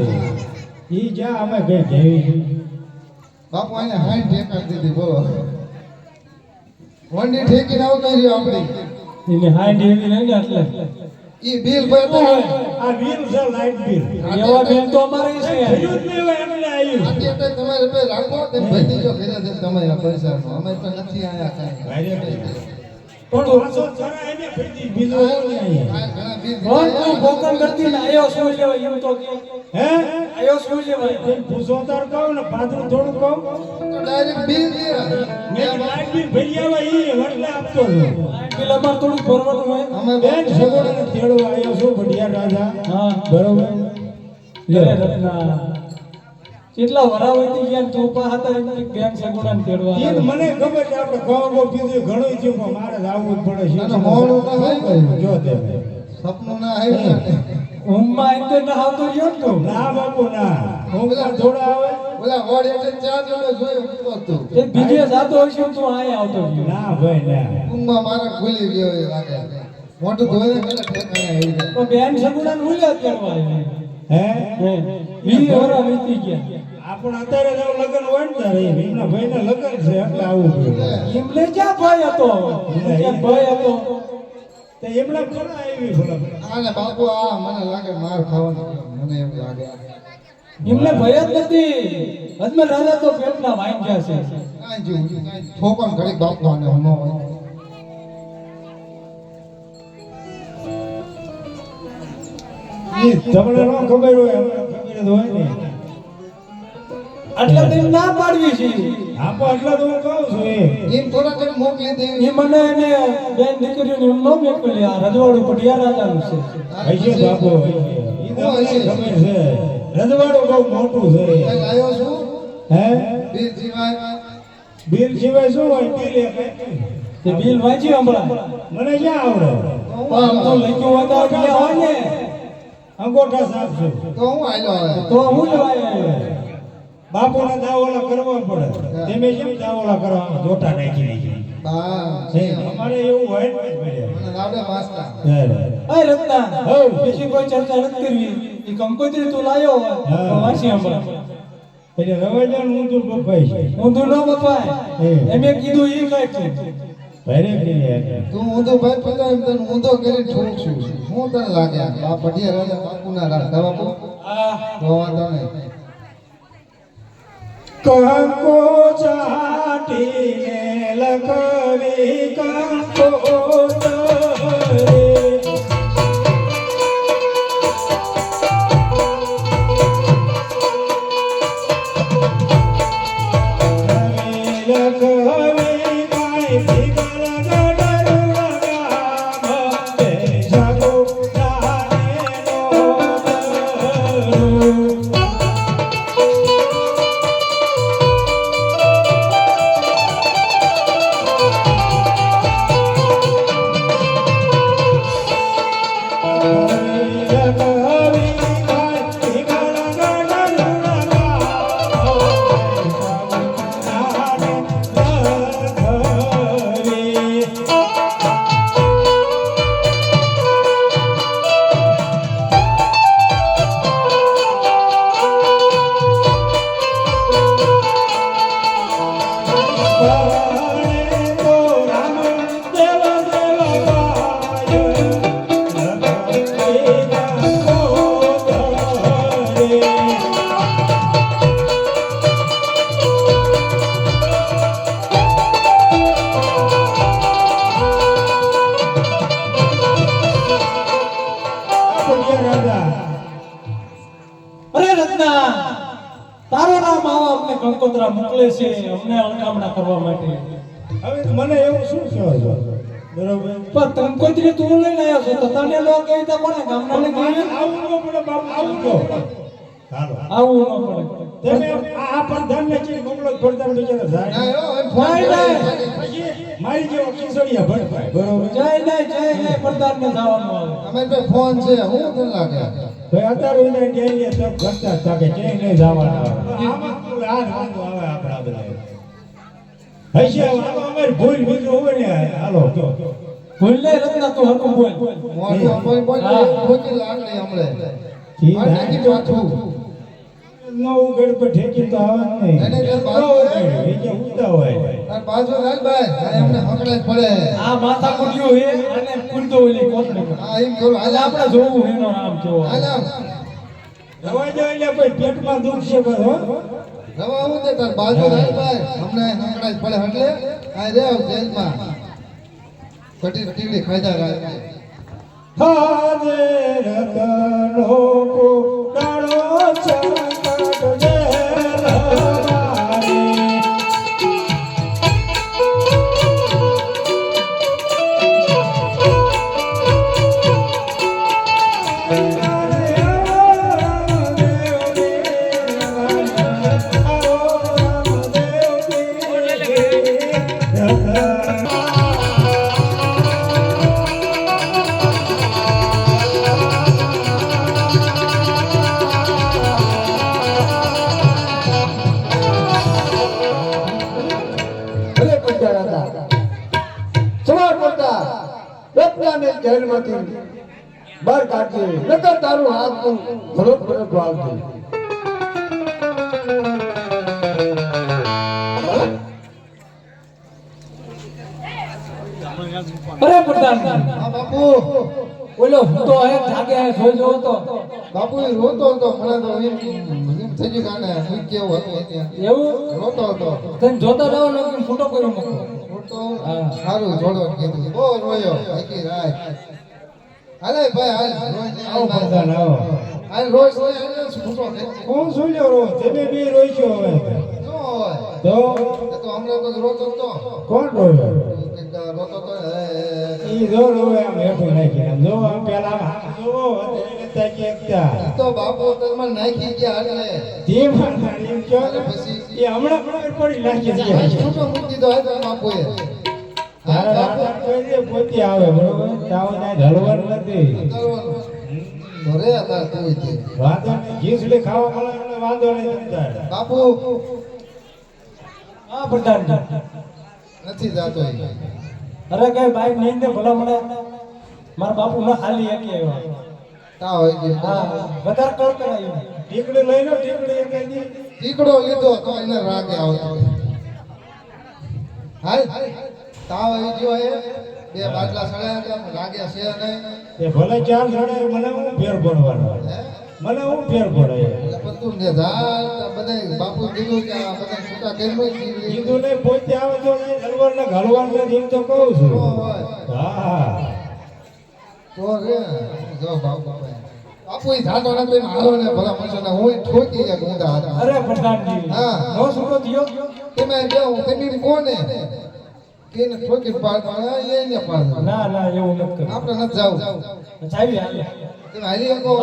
ઈ જ્યાં અમે કઈ કેવી બાપુ આને હાઈ ઠેકાડી દીધી બોલો વંડી ઠેકીને આવતા રહ્યો આપડી એને હાઈડ એવી નહીં ને એટલે ઈ બિલ ભરતો હોય આ બિલ છે લાઈટ બિલ એવા બેન તો અમારે છે. થયું જ નહીં હોય એટલે આવ્યું અત્યારે તો તમારે બે રાખો તે ભરી જો ઘરે છે તમારા પૈસાનો અમે તો નથી આયા કાંઈ ભાઈ પણ વાસો જરા એને ફેરી બીજો નહીં ઘણા બિલ કોણ તું કોકણ ઘરથી ને આવ્યો શું લેવા એમ તો કે હે આવ્યો શું લેવા? કોઈ પૂછો તાર કહું ને પાદરું થોડું કહું ડાયરેક્ટ બિલ દે મેં લાઈટ બિલ ભરી આવે ઈ વટલે આપતો હતો બિલ અમાર થોડું ભરવાનું હોય. અમે બેન સગોડને તેડો આવ્યો છું ભડિયા રાજા હા બરોબર લે રત્ના કેટલા વરા હોય તી ગયા તું પા હતા એમ બેન સગુણાને તેડવા ઈ તો મને ખબર છે આપણે ગોળગો પીધું ઘણું થયું પણ મારે જ આવવું જ પડે છે અને મોડું ના થાય કર્યું જો તે સપનું ના આવ્યું ને ઊંઘમાં એમ તો ના આવતો રહ્યો ને તું. ના બાપુ ના હું થોડા આવે ઓલા વડ એટલે ચાર જણો જોયું હતું એ બીજે જાતો હશે તું આય આવતો રહ્યો. ના ભાઈ ના ઊંઘમાં મારે ભૂલી ગયો એ લાગે મોટું ધોઈને પેલા ઠેકાણે આવી જાય તો બેન સગુણાને ભૂલ્યા તેડવા આવ્યા. હે હે 20 વરા વીતી ગયા. આપણ અત્યારે જો લગન હોય ને તારે એમના ભાઈના લગન છે એટલે આવું પડ્યું એમને ક્યાં ભય હતો? ક્યાં ભય હતો? તે એમના ઘણા આવી ભલા આને બાપુ આ મને લાગે માર ખાવાનું મને એમ લાગે એમને ભય જ નથી. અજમેર રાજા તો પેટના વાંગ્યા છે. કાંઈ જેવું કાંઈ ઠોકન ઘડીક બાપુ આને ન હોય ઈ તમને ન ખબર હોય અમને ખબર જ હોય ને એટલે તેમ ના પાડવી છે. આપો એટલે તો હું કહું છું એમ થોડા ઘણી મોકલી દેવી એ મને એને બેન દીકરીઓને એમ ન મોકલી. આ રજવાડું પટિયા રાજાનું છે. હશે બાપુ ઈ તો મને ખબર છે રજવાડું બહુ મોટું છે કઈ આવ્યો છું હે બિલ સિવાય બિલ સિવાય શું હોય બિલ એક તે બિલ વાંચ્યું હમણાં? મને ક્યાં આવડે આમ તો લખ્યું હોય તો ક્યાં હોય ને? અંગોઠા સાફ છું તો હું આયલો હવે તો હું લેવા આવ્યો. બાપુના દાવોલા કરવા પડે તમે કેમ દાવોલા કરવા જોટા નાખી નાખી બા છે અમારે એવું હોય ને ભાઈ મને લાવડે માસ્તા અય રત્ના હઉ. બીજી કોઈ ચર્ચા નથી કરવી. એ કંકોત્રી તું લાયો હોય તો વાંચી હમણાં. એટલે રવાજાનું ઊંધું બપાય છે ઊંધું ન બપાય. એમે કીધું ઈ કાંઈ ભારે કરી તું ઊંધો ભાઈ પતા એમ તને ઊંધો કરી ઠોકશું હું તને લાગે આ પઢિયા રાજા બાપુના રાખતા બાપુ આ તો વાંધો નહીં કંકો ચાટીને લખવી કંકોતરે લખવી કાંઈ ફિકર ગડરું ગામ તે જાગો જાને નો અરે રત્ના, તારું નામ આવા અમને કંકોત્રા મોકલે છે અમને અણકામણા કરવા માટે. હવે મને એવું શું કહો છો બરોબર પણ કંકોત્રી તું લઈને આવ્યો છો તો તને લો કહી તો કોને ગામના ને કહી આવું ન પડે બાપ આવું તો હાલો આવું ન પડે. તમે આ પ્રધાન ને ચીજ મોકલો પ્રધાન બિચારા જાય પછી મારી જેવો ખીસડિયા ભડકાય બરોબર જય નહીં પ્રધાન ને જવાનું આવે. અમે બે ફોન છે હું તને લાગે ભાઈ અત્યારે એને જઈને તપ કરતા હતા કે જઈ નહીં જવાના આમાં કોઈ આ વાંધો આવે આપણા બધા હશે આમાં અમારી ભૂલ બીજું હોય ને હાલો તો ભૂલ નહીં રત્ના તું હરકું બોલ. મોટો કોઈ બોલ ખોટી લાગણી હમણે ઠીક આ નાખી પાછું નવું ગઢ પર ઠેકી તો આવે નહીં એને જે બાજુ બીજા ઉડતા હોય તાર બાજુ રાજભાઈ આ એમને હકડે જ પડે આ માથા કુટ્યું હે અને કુલતો ઓલી કોટને. આ એમ કરું આજે આપણે જોવું એનો નામ કેવો. હાલા દવા જો એટલે કોઈ પેટમાં દુખ છે બસ હો રવા હું તે તાર બાજુ રાજભાઈ હમણે હકડે જ પડે એટલે આ રે જેલમાં કટી ટીડી ખાધા રાજભાઈ હાજે રતનો કો ડાળો ચકટ દે લવારી ભલે પંચાયત હતા સવાર પડતા રત્નાને જેલમાંથી બહાર કાઢજે નકર તારું હાથનું ભરત ભરત વાળજે અરે પ્રધાન હા બાપુ ઓલો તો હે જાગે હે જોજો તો બાપુ એ રોતો હતો મને તો એમ થઈ ગયું કાને હું કેવું હતું ત્યાં એવું રોતો હતો તને જોતા રહો ને ફોટો કર્યો મૂકો. રોતો સારું જોડો કીધું બહુ રોયો આખી રાત હાલે ભાઈ હાલ રોજ આવો પ્રધાન આવો હાલ રોજ રોજ ફૂટો કોણ સુલ્યો રો તમે બી રોઈશો હવે જો હોય તો એ તો હમણાં તો રોતો હતો કોણ રોયો રોતો તો ઈ જો રોવે આમ હેઠું નાખી આમ જો આમ પેલા આમ જોવો એટલે તાકી એકતા તો બાપુ તમે નાખી ગયા એટલે ધીમા એમ કયો ને પછી એ હમણાં ખબર પડી નાખી દે ફૂટો મૂકી દીધો હતો બાપુએ તારા દાદા કોઈ દે પોતે આવે બરોબર તાવ ના હલવાનું નથી તો રે હતા તું વાંધો નહીં ઘીસડી ખાવા મળે એટલે વાંધો નહીં તમતાર બાપુ હા પ્રધાન નથી જાતો એ અરે કઈ બાઈક નહીં દે ભલા મને મારા બાપુ ના ખાલી એકી આવ્યો. તા હોય ગયો હા વધારે કરતો આવ્યો. ટીકડી લઈ લો ટીકડી એક દી દીકડો લીધો તો એને રાગે આવતો હાલ તાવ આવી ગયો એ બે બાટલા સળ્યા હતા રાગે છે નહીં એ ભલે ચાર જણે મને હું ફેર પડવાનો મને હું ફેર પડે એટલે બધું ને ધાર બધા બાપુ કીધું કે આ બધા છૂટા કેમ કીધું ને પોતે આવે તો હલવાર ને ઘલવાર નથી એમ તો કહું છું હા તો રે જો બાપુ બાપુ એ જાતો નથી મારો ને ભલા મળશે ને હું ઠોકી ગયા ગુંડા હતા અરે પ્રધાનજી હા. નો છૂટો થયો તમે જાઓ તમે કોને કેને ઠોકી પાડ એને પાડ ના ના એવું નથી કર્યું. આપણે નથી જાવ ચાવી હાલે. તમે હાલી શકો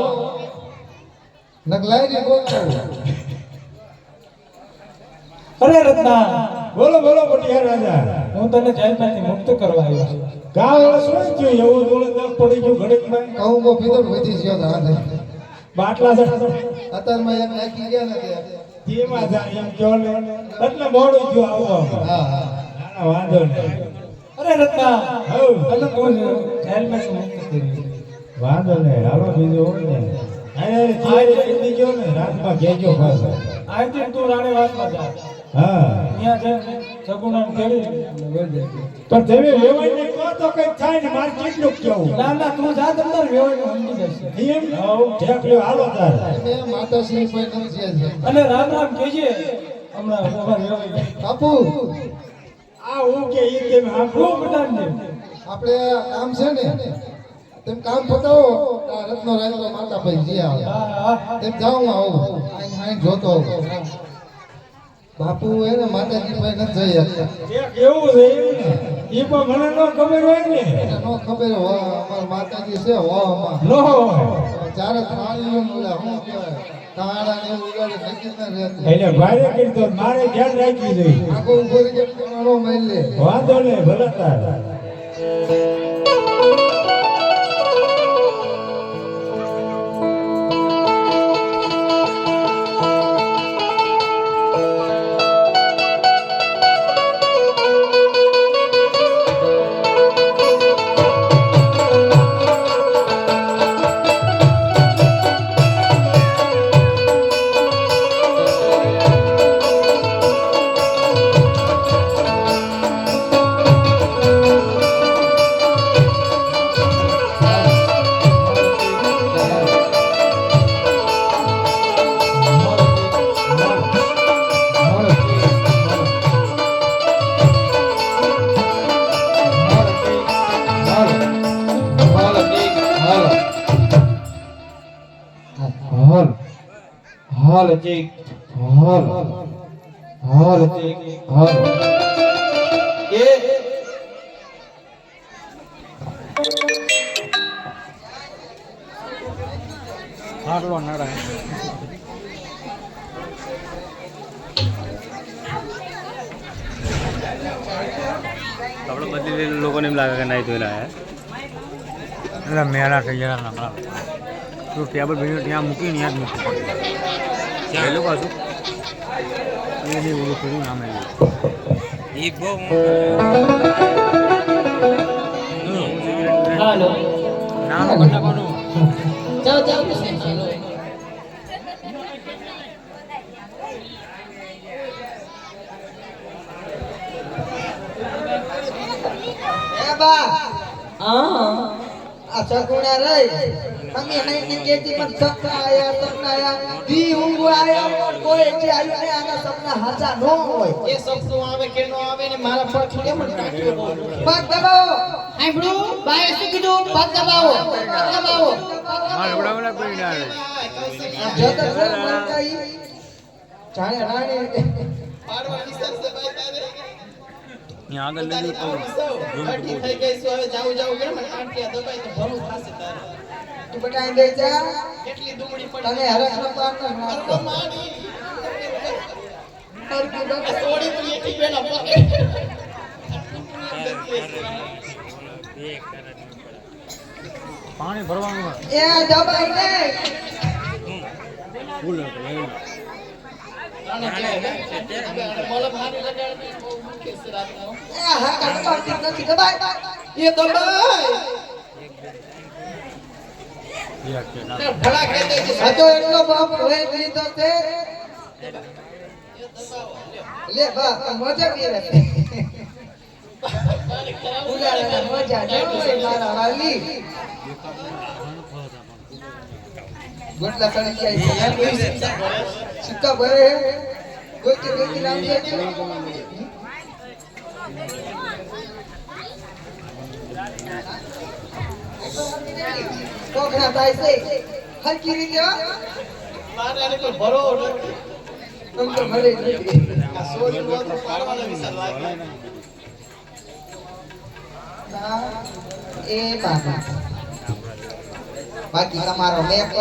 નગલાઈ ની બોલતો અરે રત્ના બોલો બોલો પટિયા રાજા હું તને જેલમાંથી મુક્ત કરવા આવ્યો છું. ગાવ શું થયું એવું થોડું દખ પડી ગયું ઘડીકમાં કહું બો પીધો ને વધી ગયો તો હાથે બાટલા છે અત્યારમાં એક નાખી ગયા ને તેમાં જાય એમ કયો ને એટલે મોડું થયું આવવામાં હા હા ના વાંધો નહીં અરે રત્ના હઉ એટલે કોણ હેલ્મેટ મૂકી વાંધો નહીં હાલો બીજું હોય ને અરે થિયરી કરી ગયો ને રાતમાં કહેજો બસ આઈથી તું રાણે વાતમાં જા હા અહીંયા છે સગુણાને તેડી પણ તમે વેવાઈ ને કહો તો કઈ થાય ને મારે કેટલું કેવું ના ના તું જા તમને વેવાઈને સમજી જશે એમ ઠેક લ્યો હાલો તાર મે માતાશ્રી કોઈ નથી છે અને રામ રામ કહેજે હમણાં તમારે વેવાઈ બાપુ આ હું કે ઈ તમે સાંભળો બધાને આપણે કામ છે ને તેમ કામ પતાવો આ રત્નો રાયતો માતા ભાઈ જી આવે તેમ જાઉં આવું આઈ હાઈ જોતો આવું. બાપુ એને માતાજી ભાઈ નથી જઈ શકતા ઠેક એવું છે એમ ને ઈ પણ મને ન ખબર હોય ને એને નો ખબર હોય અમાર માતાજી છે હો અમાર નો હોય ચારે થાળીઓ બોલે હું કહેવાય તાળા ને એવું ઉગાડે નક્કી ન રહેતું એટલે ભારે કરી તો મારે ધ્યાન રાખવી જોઈએ આખો ઉભો રહી જાય તમારો મારી લે વાંધો નહીં ભલે તાર હાલ ચીક હાલ હાલ ચીક હાલ એ હારલો નાડા આપણે બધી લોકોને એમ લાગે કે નહીં ધોયેલા હે એટલે મેળા થઈ ગયા હમણાં તો ટેબલ ભીડું ત્યાં મૂકીને ત્યાં જ મૂકી પહેલું પાછું એની ઓળું કર્યું નામ હાલો નામ નાખવાનું જાઓ જાઓ કૃષ્ણ ચાલો એ બા હા આ સગુણા રહી અમે નહીં કેતી પણ સપના આયા દી ઊંઘ આયા કોઈ જે આવ્યું ને આના સપના હાચા ન હોય એ સપનું આવે કે ન આવે ને મારા પર કેમ નાખ્યો પગ દબાવો સાંભળ્યું બાએ શું કીધું પગ દબાવો પગ દબાવો મારે વડાવડા કોઈ ના આવે આ જગત છે મનકા ઈ જાણે રાણી પાડવા નિસર સે ભાઈ તારે ત્યાં આગળ લઈ જવું ઠીક થઈ ગઈ છે હવે જાવ જાવ કે મને આંટિયા દબાઈ તો ભલું થાશે તારે તું બટાઈ દે જા કેટલી દુમડી પડી તને હરખ ન પાડતો મારતો મારી હર કે બક સોડી તો એકી બેના પકે પાણી ભરવાનું એ દબાઈ દે ફૂલ મોલા ભારી લગાડ બહુ મુખ્ય છે રાતનો એ હા કાઢતી નથી દબાઈ એ દબાઈ ભલા કહેતે છે સાચો એટલો બાપ હોય લીધો છે લે બા મજા બી રહે ઉલાળા મજા જોઈ મારા વાલી ગોટલા ચડી જાય છે સિક્કા ભરે કોઈ કે કોઈ નામ છે કોકના થાય છે હરકી રીતે મારે આને કોઈ ભરો નથી તમ તો ભરે નથી આ સોરી નો તો પાડવાના વિચાર લાગે એ બાબા બાકી તમારો મેક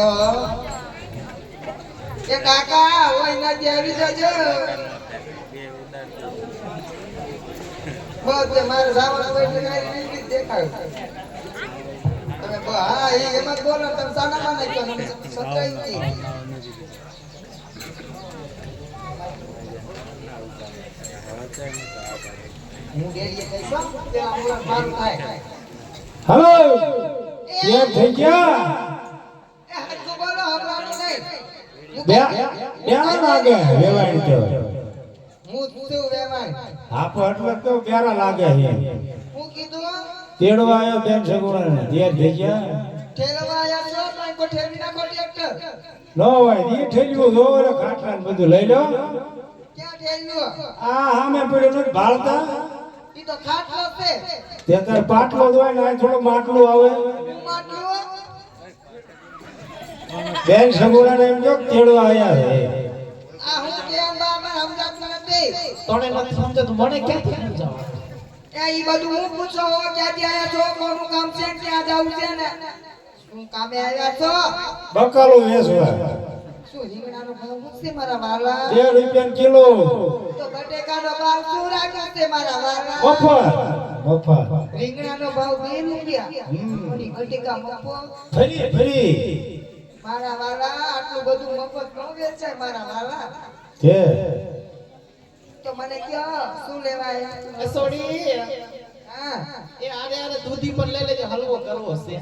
એ કાકા હોય ના જે આવી જજો બધે મારે જવાનું હોય એટલે કાંઈ રીત દેખાડ્યું તમે હા એમાં જ બોલો તમે સાનામાં નાખ્યો મને સત્રાઈ નથી હું ડેડીએ કહીશ કે આ મારું થાય હલો કેમ થઈ ગયા એ હાચું બોલો હમણાં નહીં બે બેરા લાગે વેવાઈ તો હું શું વેવાય આપો એટલે તો બેરા લાગે છે હું કીધું તેડવા આવ્યો બેન સગુણા દેર થઈ ગયા ઠેલવા આયા છો તો કોઈ ઠેલી નાખો ટ્રેક્ટર નો હોય ઈ ઠેલ્યું જોવો ને ખાટલા ને બધું લઈ લો ક્યાં ઠેલ્યું આ સામે પડ્યો નથી ભાળતા ઈ તો ખાટલો છે તે તાર પાટલો જ હોય ને આ થોડો માટલું આવે હું માટલું બેન સગુણા ને એમ જો તેડવા આવ્યા છે આ હું કેમ બા મને સમજાતું નથી તને નથી સમજતું મને ક્યાંથી સમજાવ એ ઈ બધું હું પૂછો હો ક્યાંથી આયા છો કોનું કામ છે ક્યાં જાવું છે ને શું કામે આવ્યા છો બકાલો વેચવા શું રીંગણાનો ભાવ પૂછશે મારા વાલા 2 રૂપિયા કિલો તો બટેકાનો ભાવ શું રાખ્યો છે મારા વાલા મફત રીંગણાનો ભાવ 2 રૂપિયા ઓલી બટેકા મફત ફરી મારા વાલા આટલું બધું મફત ન વેચાય મારા વાલા કે તો મને કયો શું લેવાય સોડી હા એ આરે દૂધી પર લઈ લેજે હલવો કરવો છે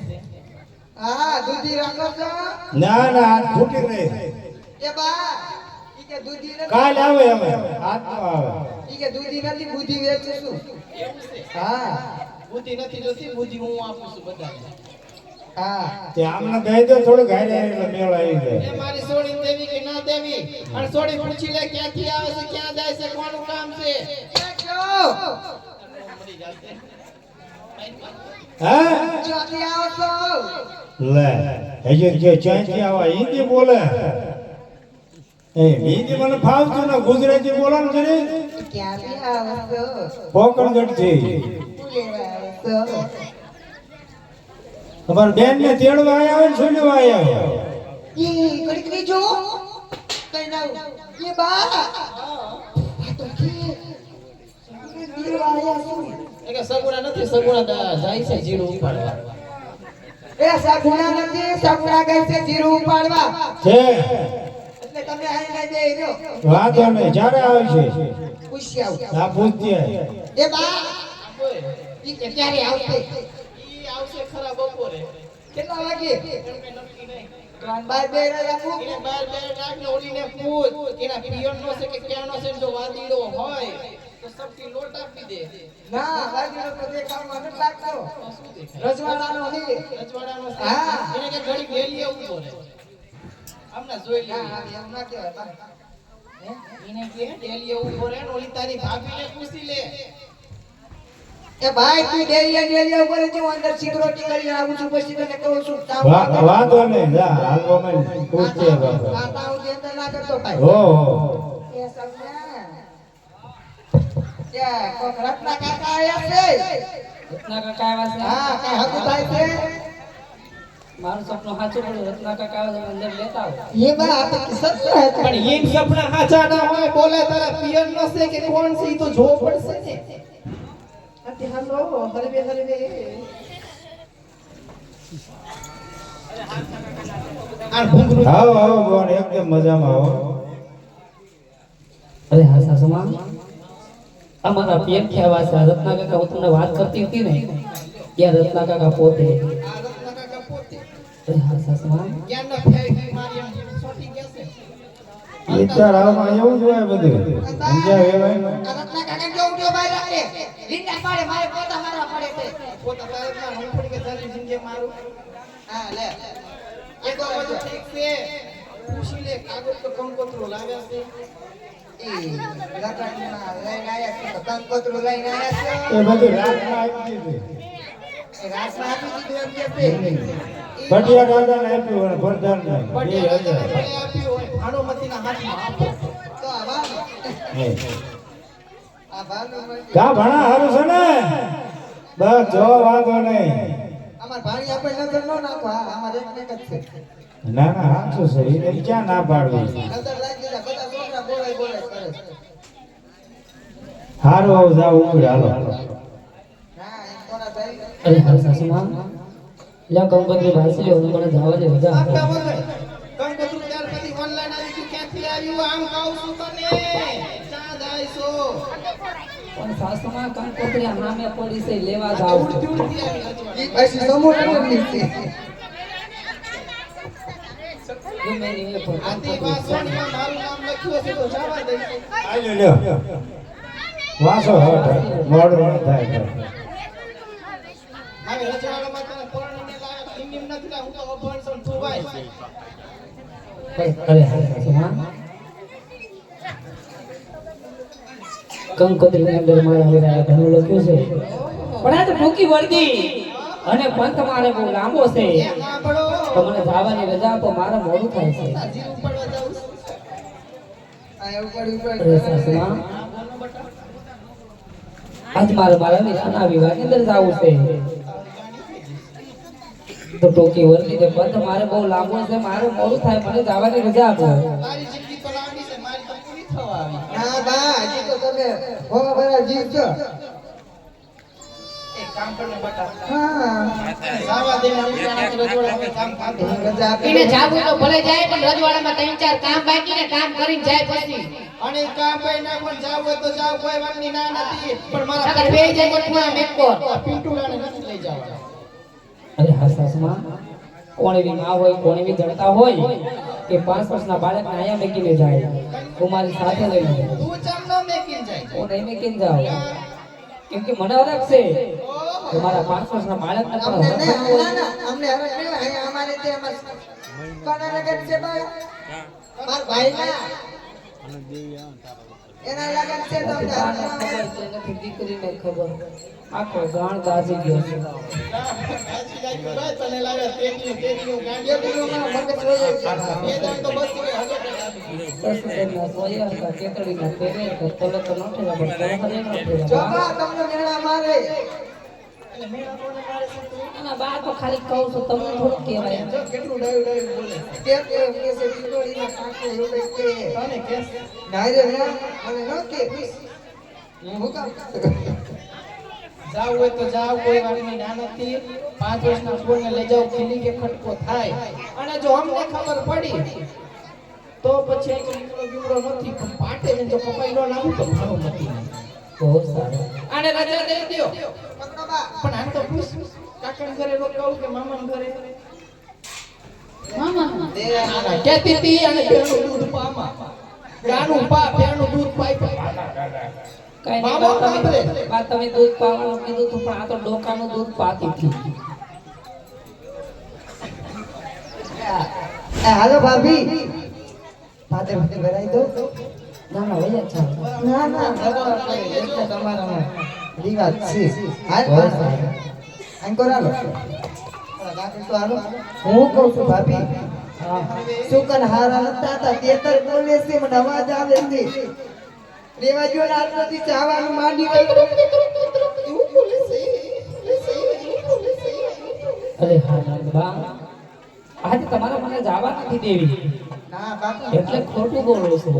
હા દૂધી રાખો છો ના ના હાથ ફૂટી નહીં એ બા ઈ કે દૂધી નથી કાલ આવે હવે હાથ નો આવે ઈ કે દૂધી નથી બુદ્ધિ વેચું છું હા બુદ્ધિ નથી જોતી બુદ્ધિ હું આપું છું બધાને હા તે આમને કહી દો થોડું ઘાઈ એટલે મેળ આવી જાય એ મારી સોડી દેવી કે ના દેવી અને સોડી પૂછી લે ક્યાંથી આવે છે ક્યાં જાય છે કોનું કામ છે એ કયો હા ચોથી આવો છો લે હજુ જે ચાંચી આવા હિન્દી બોલે એ હિન્દી મને ફાવતું ને ગુજરાતી બોલો ને જરી ક્યાંથી આવો છો પોકણગઢ થી શું લેવા આવો છો તમારા બેન ને તેડવા આવ્યા હોય ને શું લેવા આવ્યા ઈ કડકરી જો કઈ ના એ બા આ તો કે દેવા આયા છો એ કે સગુણા નથી સગુણા જાય છે જીરું ઉપાડવા એ સગુણા નથી સગુણા ગઈ છે જીરું ઉપાડવા છે એટલે તમે આઈ ના જઈ રહ્યો વાંધો નહીં જ્યારે આવે છે પૂછી આવ આ પૂછજે એ બા ઈ કે ક્યારે આવશે ઈ આવશે ખરા બપોરે કેટલા વાગે નક્કી નહીં ત્રણ બાર બે રાખું એને બાર બાર રાખને ઓલીને પૂછ એના પિયર નો છે કે ક્યાંનો છે જો વાદીડો હોય તો સબકી લોટ આપી દે ના વાગીનો તો દેખાવમાં નથી લાગતો રજવાડાનો છે રજવાડાનો છે હા. એને કે ઘડી ભેલીએ ઉભો રહે આમને જોઈ લે ના એમ ના કહેવાય બા. એને કે ભેલીએ ઉભો રહે ને ઓલી તારી ભાભીને પૂછી લે એ ભાઈ તું ડેલિયા ઉપર જે હું અંદર સિક્યુરિટી કરીને આવું છું પછી તને કહું છું કામ વાંધો નહીં જા હાલવા માં પૂછજે બાબા ખાતા હું અંદર ના કરતો ભાઈ હો એ સમજ્યા ત્યાં કોક રત્ના કાકા આયા છે રત્ના કાકા આવ્યા છે હા કઈ હકુ થાય છે મારું સપનું સાચું પડ્યું રત્ના કાકા આવે છે, અંદર લેતા આવો એ બા આ તો કિસ્સા છે પણ એમ સપના હાચા ના હોય બોલે તારા પિયર નો છે કે કોણ છે ઈ તો જોવું પડશે ને આથી હાલો હરવે હરવે આ ભૂંગરું આવો આવો બોન એકદમ મજામાં આવો અરે હા સાસુમાં અમારા પિયર ખેવા છે રત્ના કાકા હું તમને વાત કરતી હતી ને ત્યાં રત્ના કાકા પોતે આ રત્ના કાકા પોતે અરે હા સાસુમાં ક્યાં ન ફેરી મારી એમ છોટી ગયા છે વિચાર આમાં એવું જ હોય બધું સમજ્યા વેવાય આ રત્ના કાકા જો ઉઠ્યો બહાર રાખે લીંડા પાડે મારે પોતા મારવા પડે છે પોતા તારે ના હું થોડી કે તારી જિંદગી મારું હા લે એ તો બધું ઠીક છે પૂછી લે કાગળ તો કંકોત્રો લાવ્યા છે એ લગનમાં લઈને આયા છે તો કંકોત્રું લઈને આયા એ બધું રાતમાં આપી દીધું છે એ રાતમાં આપી દીધું એમ કે છે પટિયા કાકાને આપ્યું અને ભરધાર ને પટિયા તમે ભલે આપ્યું હોય ભાણોમતીના હાથમાં આપો તો આ ભાવ આ ભાવનું મળે. કા ભણા હારું છે ને બસ જો વાંધો નહીં અમાર ભાણી આપણે નજર ન નાખો હા અમાર એક ને એક જ છે ના ના સાચું છે એને ક્યાં ના પાડવી નજર લાગી જાય બધા છોકરા બોલાય બોલાય કરે છે હારું આવું જાવ ઉપર હાલો અરે હા સાસુમાં લ્યો કંકોત્રી ભાસી લ્યો મને જવાની રજા આપો. કંકોત્રી ત્યાર પછી ઓનલાઈન આવી ગયું ક્યાંથી આવ્યું આમ કહું છું તને ચા જાય છો પણ સાસુમાં કંકોત્રી સામે પડી છે લેવા જાવ છો. ઉડતી આવી રજવાડી. પછી સમોટની છે ગમે નહીં એ પણ આથી વાસણીમાં મારું નામ લખ્યું હશે તો જવા દઈશું. આજો લ્યો વાસો હટ મોડું ન થાય હવે રજવાડામાં તને પરણીને લાવ્યા તો એમ નથી લાવ્યા. હું તો અભણ છું તું ભાઈ અરે હા સાસુમાં કંકોત્રી ની અંદર મારા વીરાએ ઘણું લખ્યું છે પણ આ તો ટૂંકી વર્દી અને પંથ મારે બહુ લાંબો છે સાંભળો તો મને જવાની રજા આપો મારે મોડું થાય છે. જીવ પડવા જાઉં છું. આ ઉપર ઉપર અરે સાસુમાં આજ મારે મારા વીરાના વિવાહની અંદર જવું છે તો ટોકી વર્દી ને પંથ મારે બહુ લાંબો છે મારે મોડું થાય મને જવાની રજા આપો. તારી જિંદગી તો લાંબી છે મારી તો પૂરી થવા આવી. ના બા હજી તો તમે હોવા ભરા જીવ છો એક કામ કરને બટા હા સાવા દે હું જાણે રજવાડામાં કામ કાઢે રજા આપી એને જાવું તો ભલે જાય પણ રજવાડામાં 3-4 કામ બાકી ને કામ કરીને જાય પછી અને કામ ભાઈ ના પણ જાવ હોય તો જાવ કોઈ વાતની ના નથી પણ મારા નકર બે જાય ગોઠવા મેકો પિંટુડાને નથી લઈ જવાના. અરે હા સાસુમાં કોણ એવી માં હોય કોણ એવી જણતા હોય કે 5 વર્ષના બાળકને આયા મેકીને જાય હું મારી સાથે લઈને જાય. તું ચમ નો મેકીને જાય હું નહીં મેકીને જાઉં કેમ કે મને હરખ છે કે મારા 5 વર્ષના બાળકને પણ અમને હરખ ને હોય. ના અમને હરખ નહીં અહીંયા અમારે તે અમાર કોના લગન છે બા માર ભાઈ ના એના લગન છે તો અમને બાને હરખ ખબર છે નથી દીકરીને ખબર આખો ગાણ દાજી ગયો છે. સાચી જાય તો ભાઈ તને લાગે તેડીનું ગાંડિયો માં મગજ રોય છે એ દાન તો બસ કે હગે સસુદેવના સોયા હતા કેતડીના તેરે હતા તલે તો ન ઠેરા પણ તલે ન ઠેરા. જોબા તમને મેળા મારે આના બા તો ખાલી કહું છું તમને થોડું કહેવાય. કેટલું ડાયું ડાયું બોલે તે કે છે ટીકોડીના કાકો રોડે કે તને કેસ નાયરે ના મને ન કે હું કામ જાવ હોય તો જાવ કોઈ વાતની ના નથી 5 વર્ષના છોડને લઈ જાવ ખીલી કે ખટકો થાય અને જો અમને ખબર પડી તો પછી દીકરો બીવડો નથી પણ પાટે ને જો કપાઈ નો નાખું તો મારો નથી બહુ સારું. આને રજા દઈ દ્યો પકડો બા પણ આમ તો પૂછ કાકાને ઘરે રોકાવું કે મામાને ઘરે મામા કહેતી હતી અને પેલું દૂધ પામા ગાનું પા પેલું દૂધ પાઈ કઈ નહીં મામા બા તમે બાપરે. બા તમે દૂધ પાવાનું કીધું તું પણ આ તો ડોકાનું દૂધ પાતી હતી. હાલો ભાભી ફાતે ફાતે ભરાઈ દો ના ના વહી જ ચાલો. ના ના એટલે તમારામાં રિવાજ છે હાલ બહુ સારું. આંકોર હાલો તો હાલો હું કહું છું ભાભી સુકન હારા હતા તા તેતર બોલે છે મને અવાજ આવે છે રેવાજો ના નથી ચાવાનું માંડી ગયું એવું બોલે છે અરે હા બા આજે તમારે મને જવા નથી દેવી ના બાપા એટલે ખોટું બોલો છો.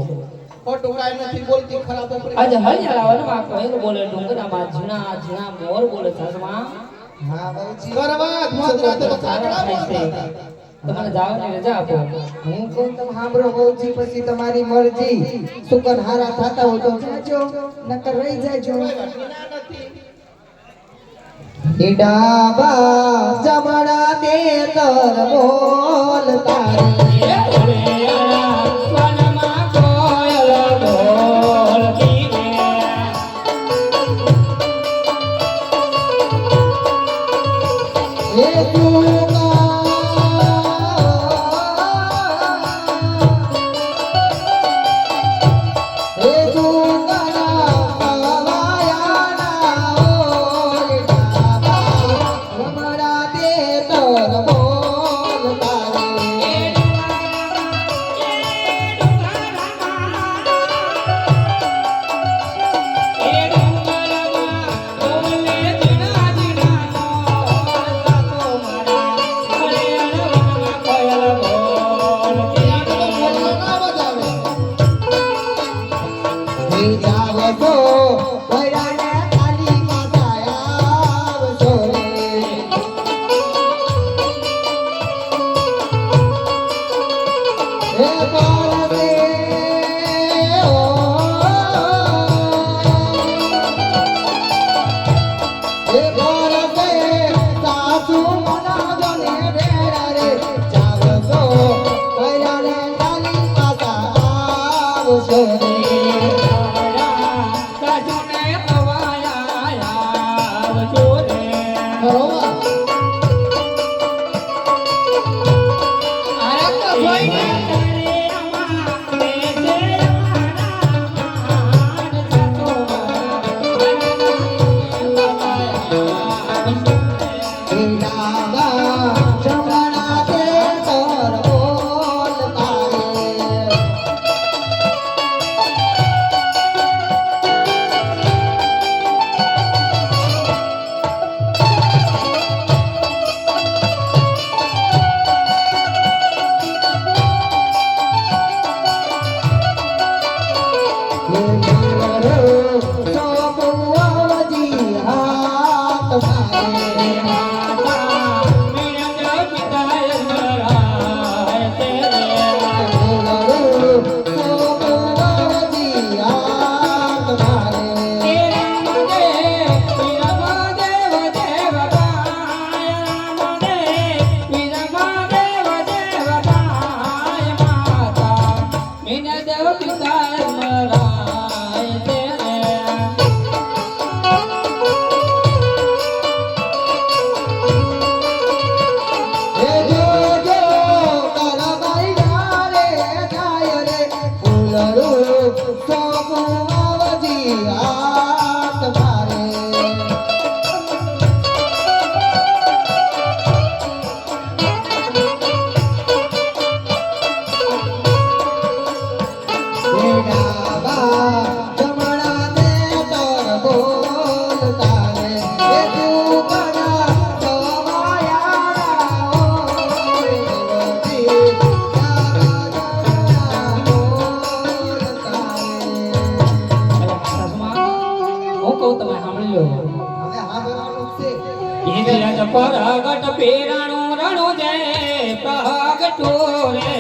ખોટું કાંઈ નથી બોલતી ખરાબ ઉપરી આજે હરિયાળાવાનું માં કોઈક બોલે ડુંગરામાં ઝીણા ઝીણા મોર બોલે સાસમાં હા બાબુજી કરવા મોદરાતે તો કાકડા થાય છે. બોલતા તમારે જવાની રજા આપો. હું કહું તમે સાંભળો બહુજી પછી તમારી મરજી સુકન હારા થતા હોય તો જાજો નકર રહી જાજો ઈડાબા જમણા દે તર બોલ તારી એ એ ભારતે એ ભારતે સાસુ મના જોને બેરા રે ચાવસો કયા રે નાની માતા આવશો રે બરોબર પ્રગટ પીરાણું રણું જય પ્રગટો રે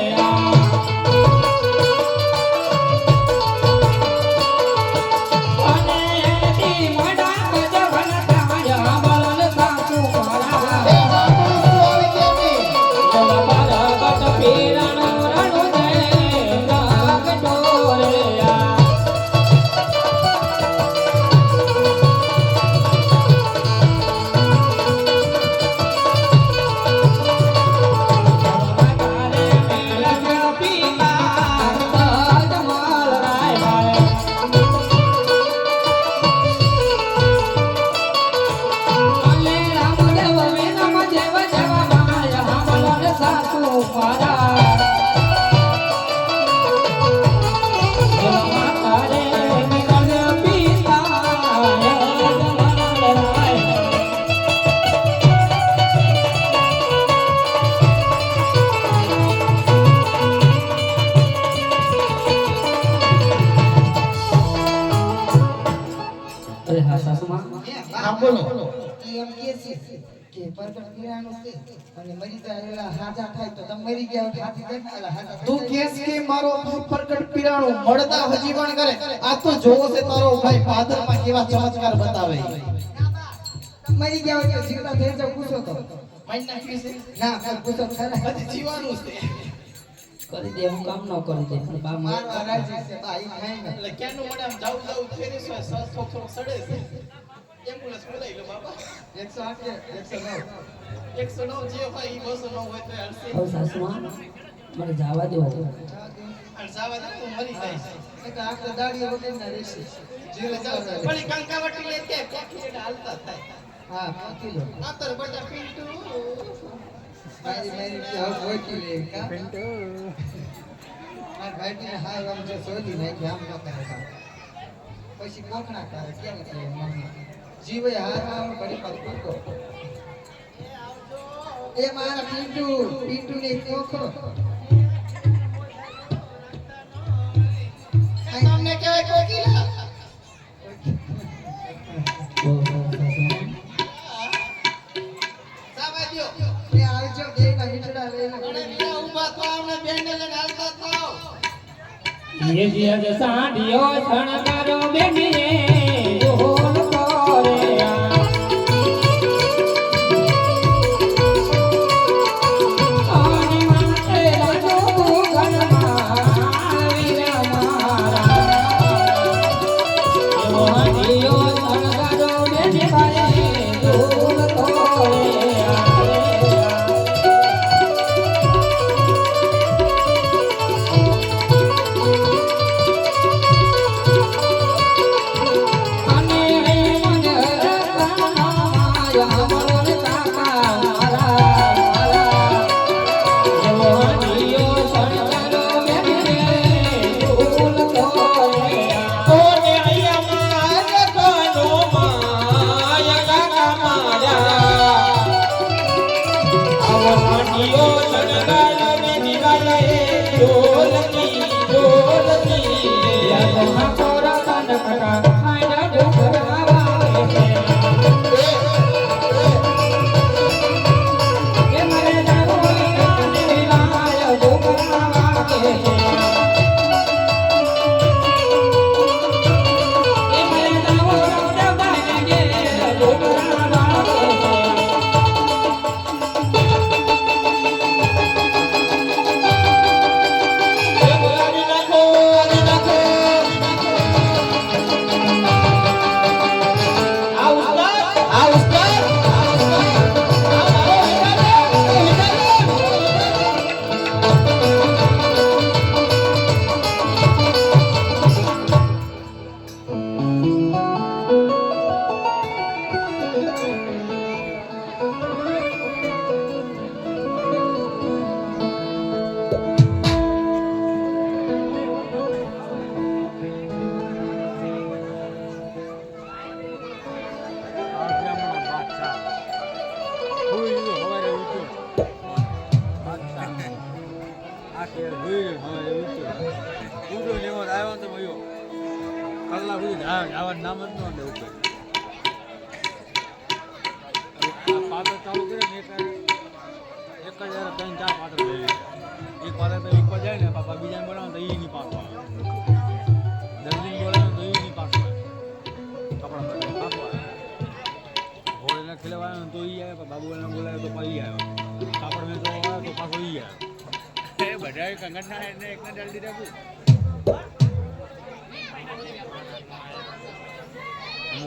અને તી મડા ભજવન તાયા બલન સાસુ મારા પ્રગટ પીરાણું રણું જય પ્રગટો રે તું કેસ કે મારો પ્રગટ પીરાણું મળતા હજી પણ કરે આ તો જોવો છે તારો ભાઈ પાદરમાં કેવા ચમત્કાર બતાવે મરી ગયા હોય તો જીવતા થઈ જાવ પૂછો તો મરી નાખ્યું છે ના કોઈ પૂછો ખરા હજી જીવાનું છે કરી દે હું કામ ન કરી દે પણ બા મારવા રાજી છે બા ઈ ખાઈ ને એટલે ક્યાંનું મોઢામ જાવ ફેરી છે સસ થોક સડે છે એમ્બ્યુલન્સ બોલાવી લો બાબા 108 109 જે હોય ઈ 209 હોય તો હાલશે ઓ સાસુમાં મને જવા દો અને જાવા દે તું મરી જાય છે કે આખો દાડી વગર ના રહેશે જીવ જાવ ભલે કંકાવટી લે કે કોકી હાલતા થાય હા કોકી લો આતર બટા પિન્ટુ મારી કે હવે કોકી લે કા પિન્ટુ આ ભાઈની હાય આમ જે સોધી નાખી આમ ન કરે પછી કોકણા કરે કેમ કે મમ્મી જીવે હાર ઘડી પર કૂદો એ મારા પિન્ટુ ને કોખો તમને કહેવાય કોકીલા સાબા દયો એ આવજો બે ના મીઠડા લઈને અને ઉભા તો અમને બેન ને લઈને આવતા ये जियज साडियो छणकारो बेनीए ढोल कोरेया आनी माते राजो घरमा वीरा मारा मोहनियो छणकारो बेनी भाई ढोल कोरेया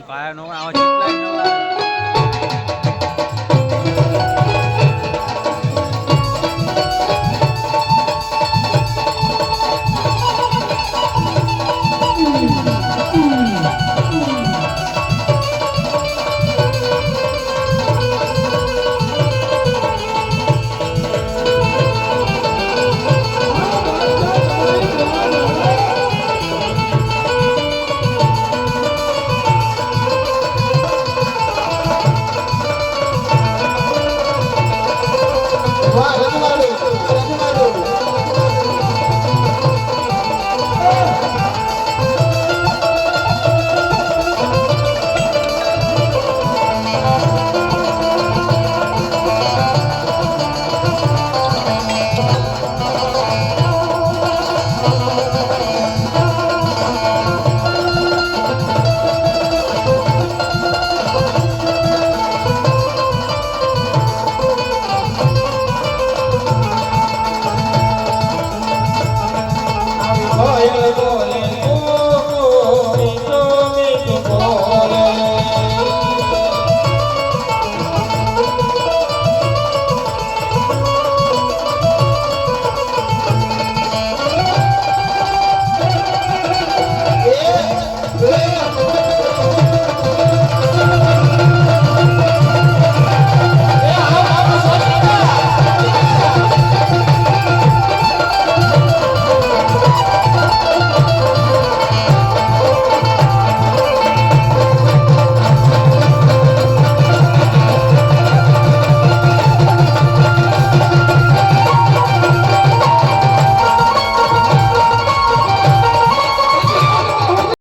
કાયા નો આવા કેટલા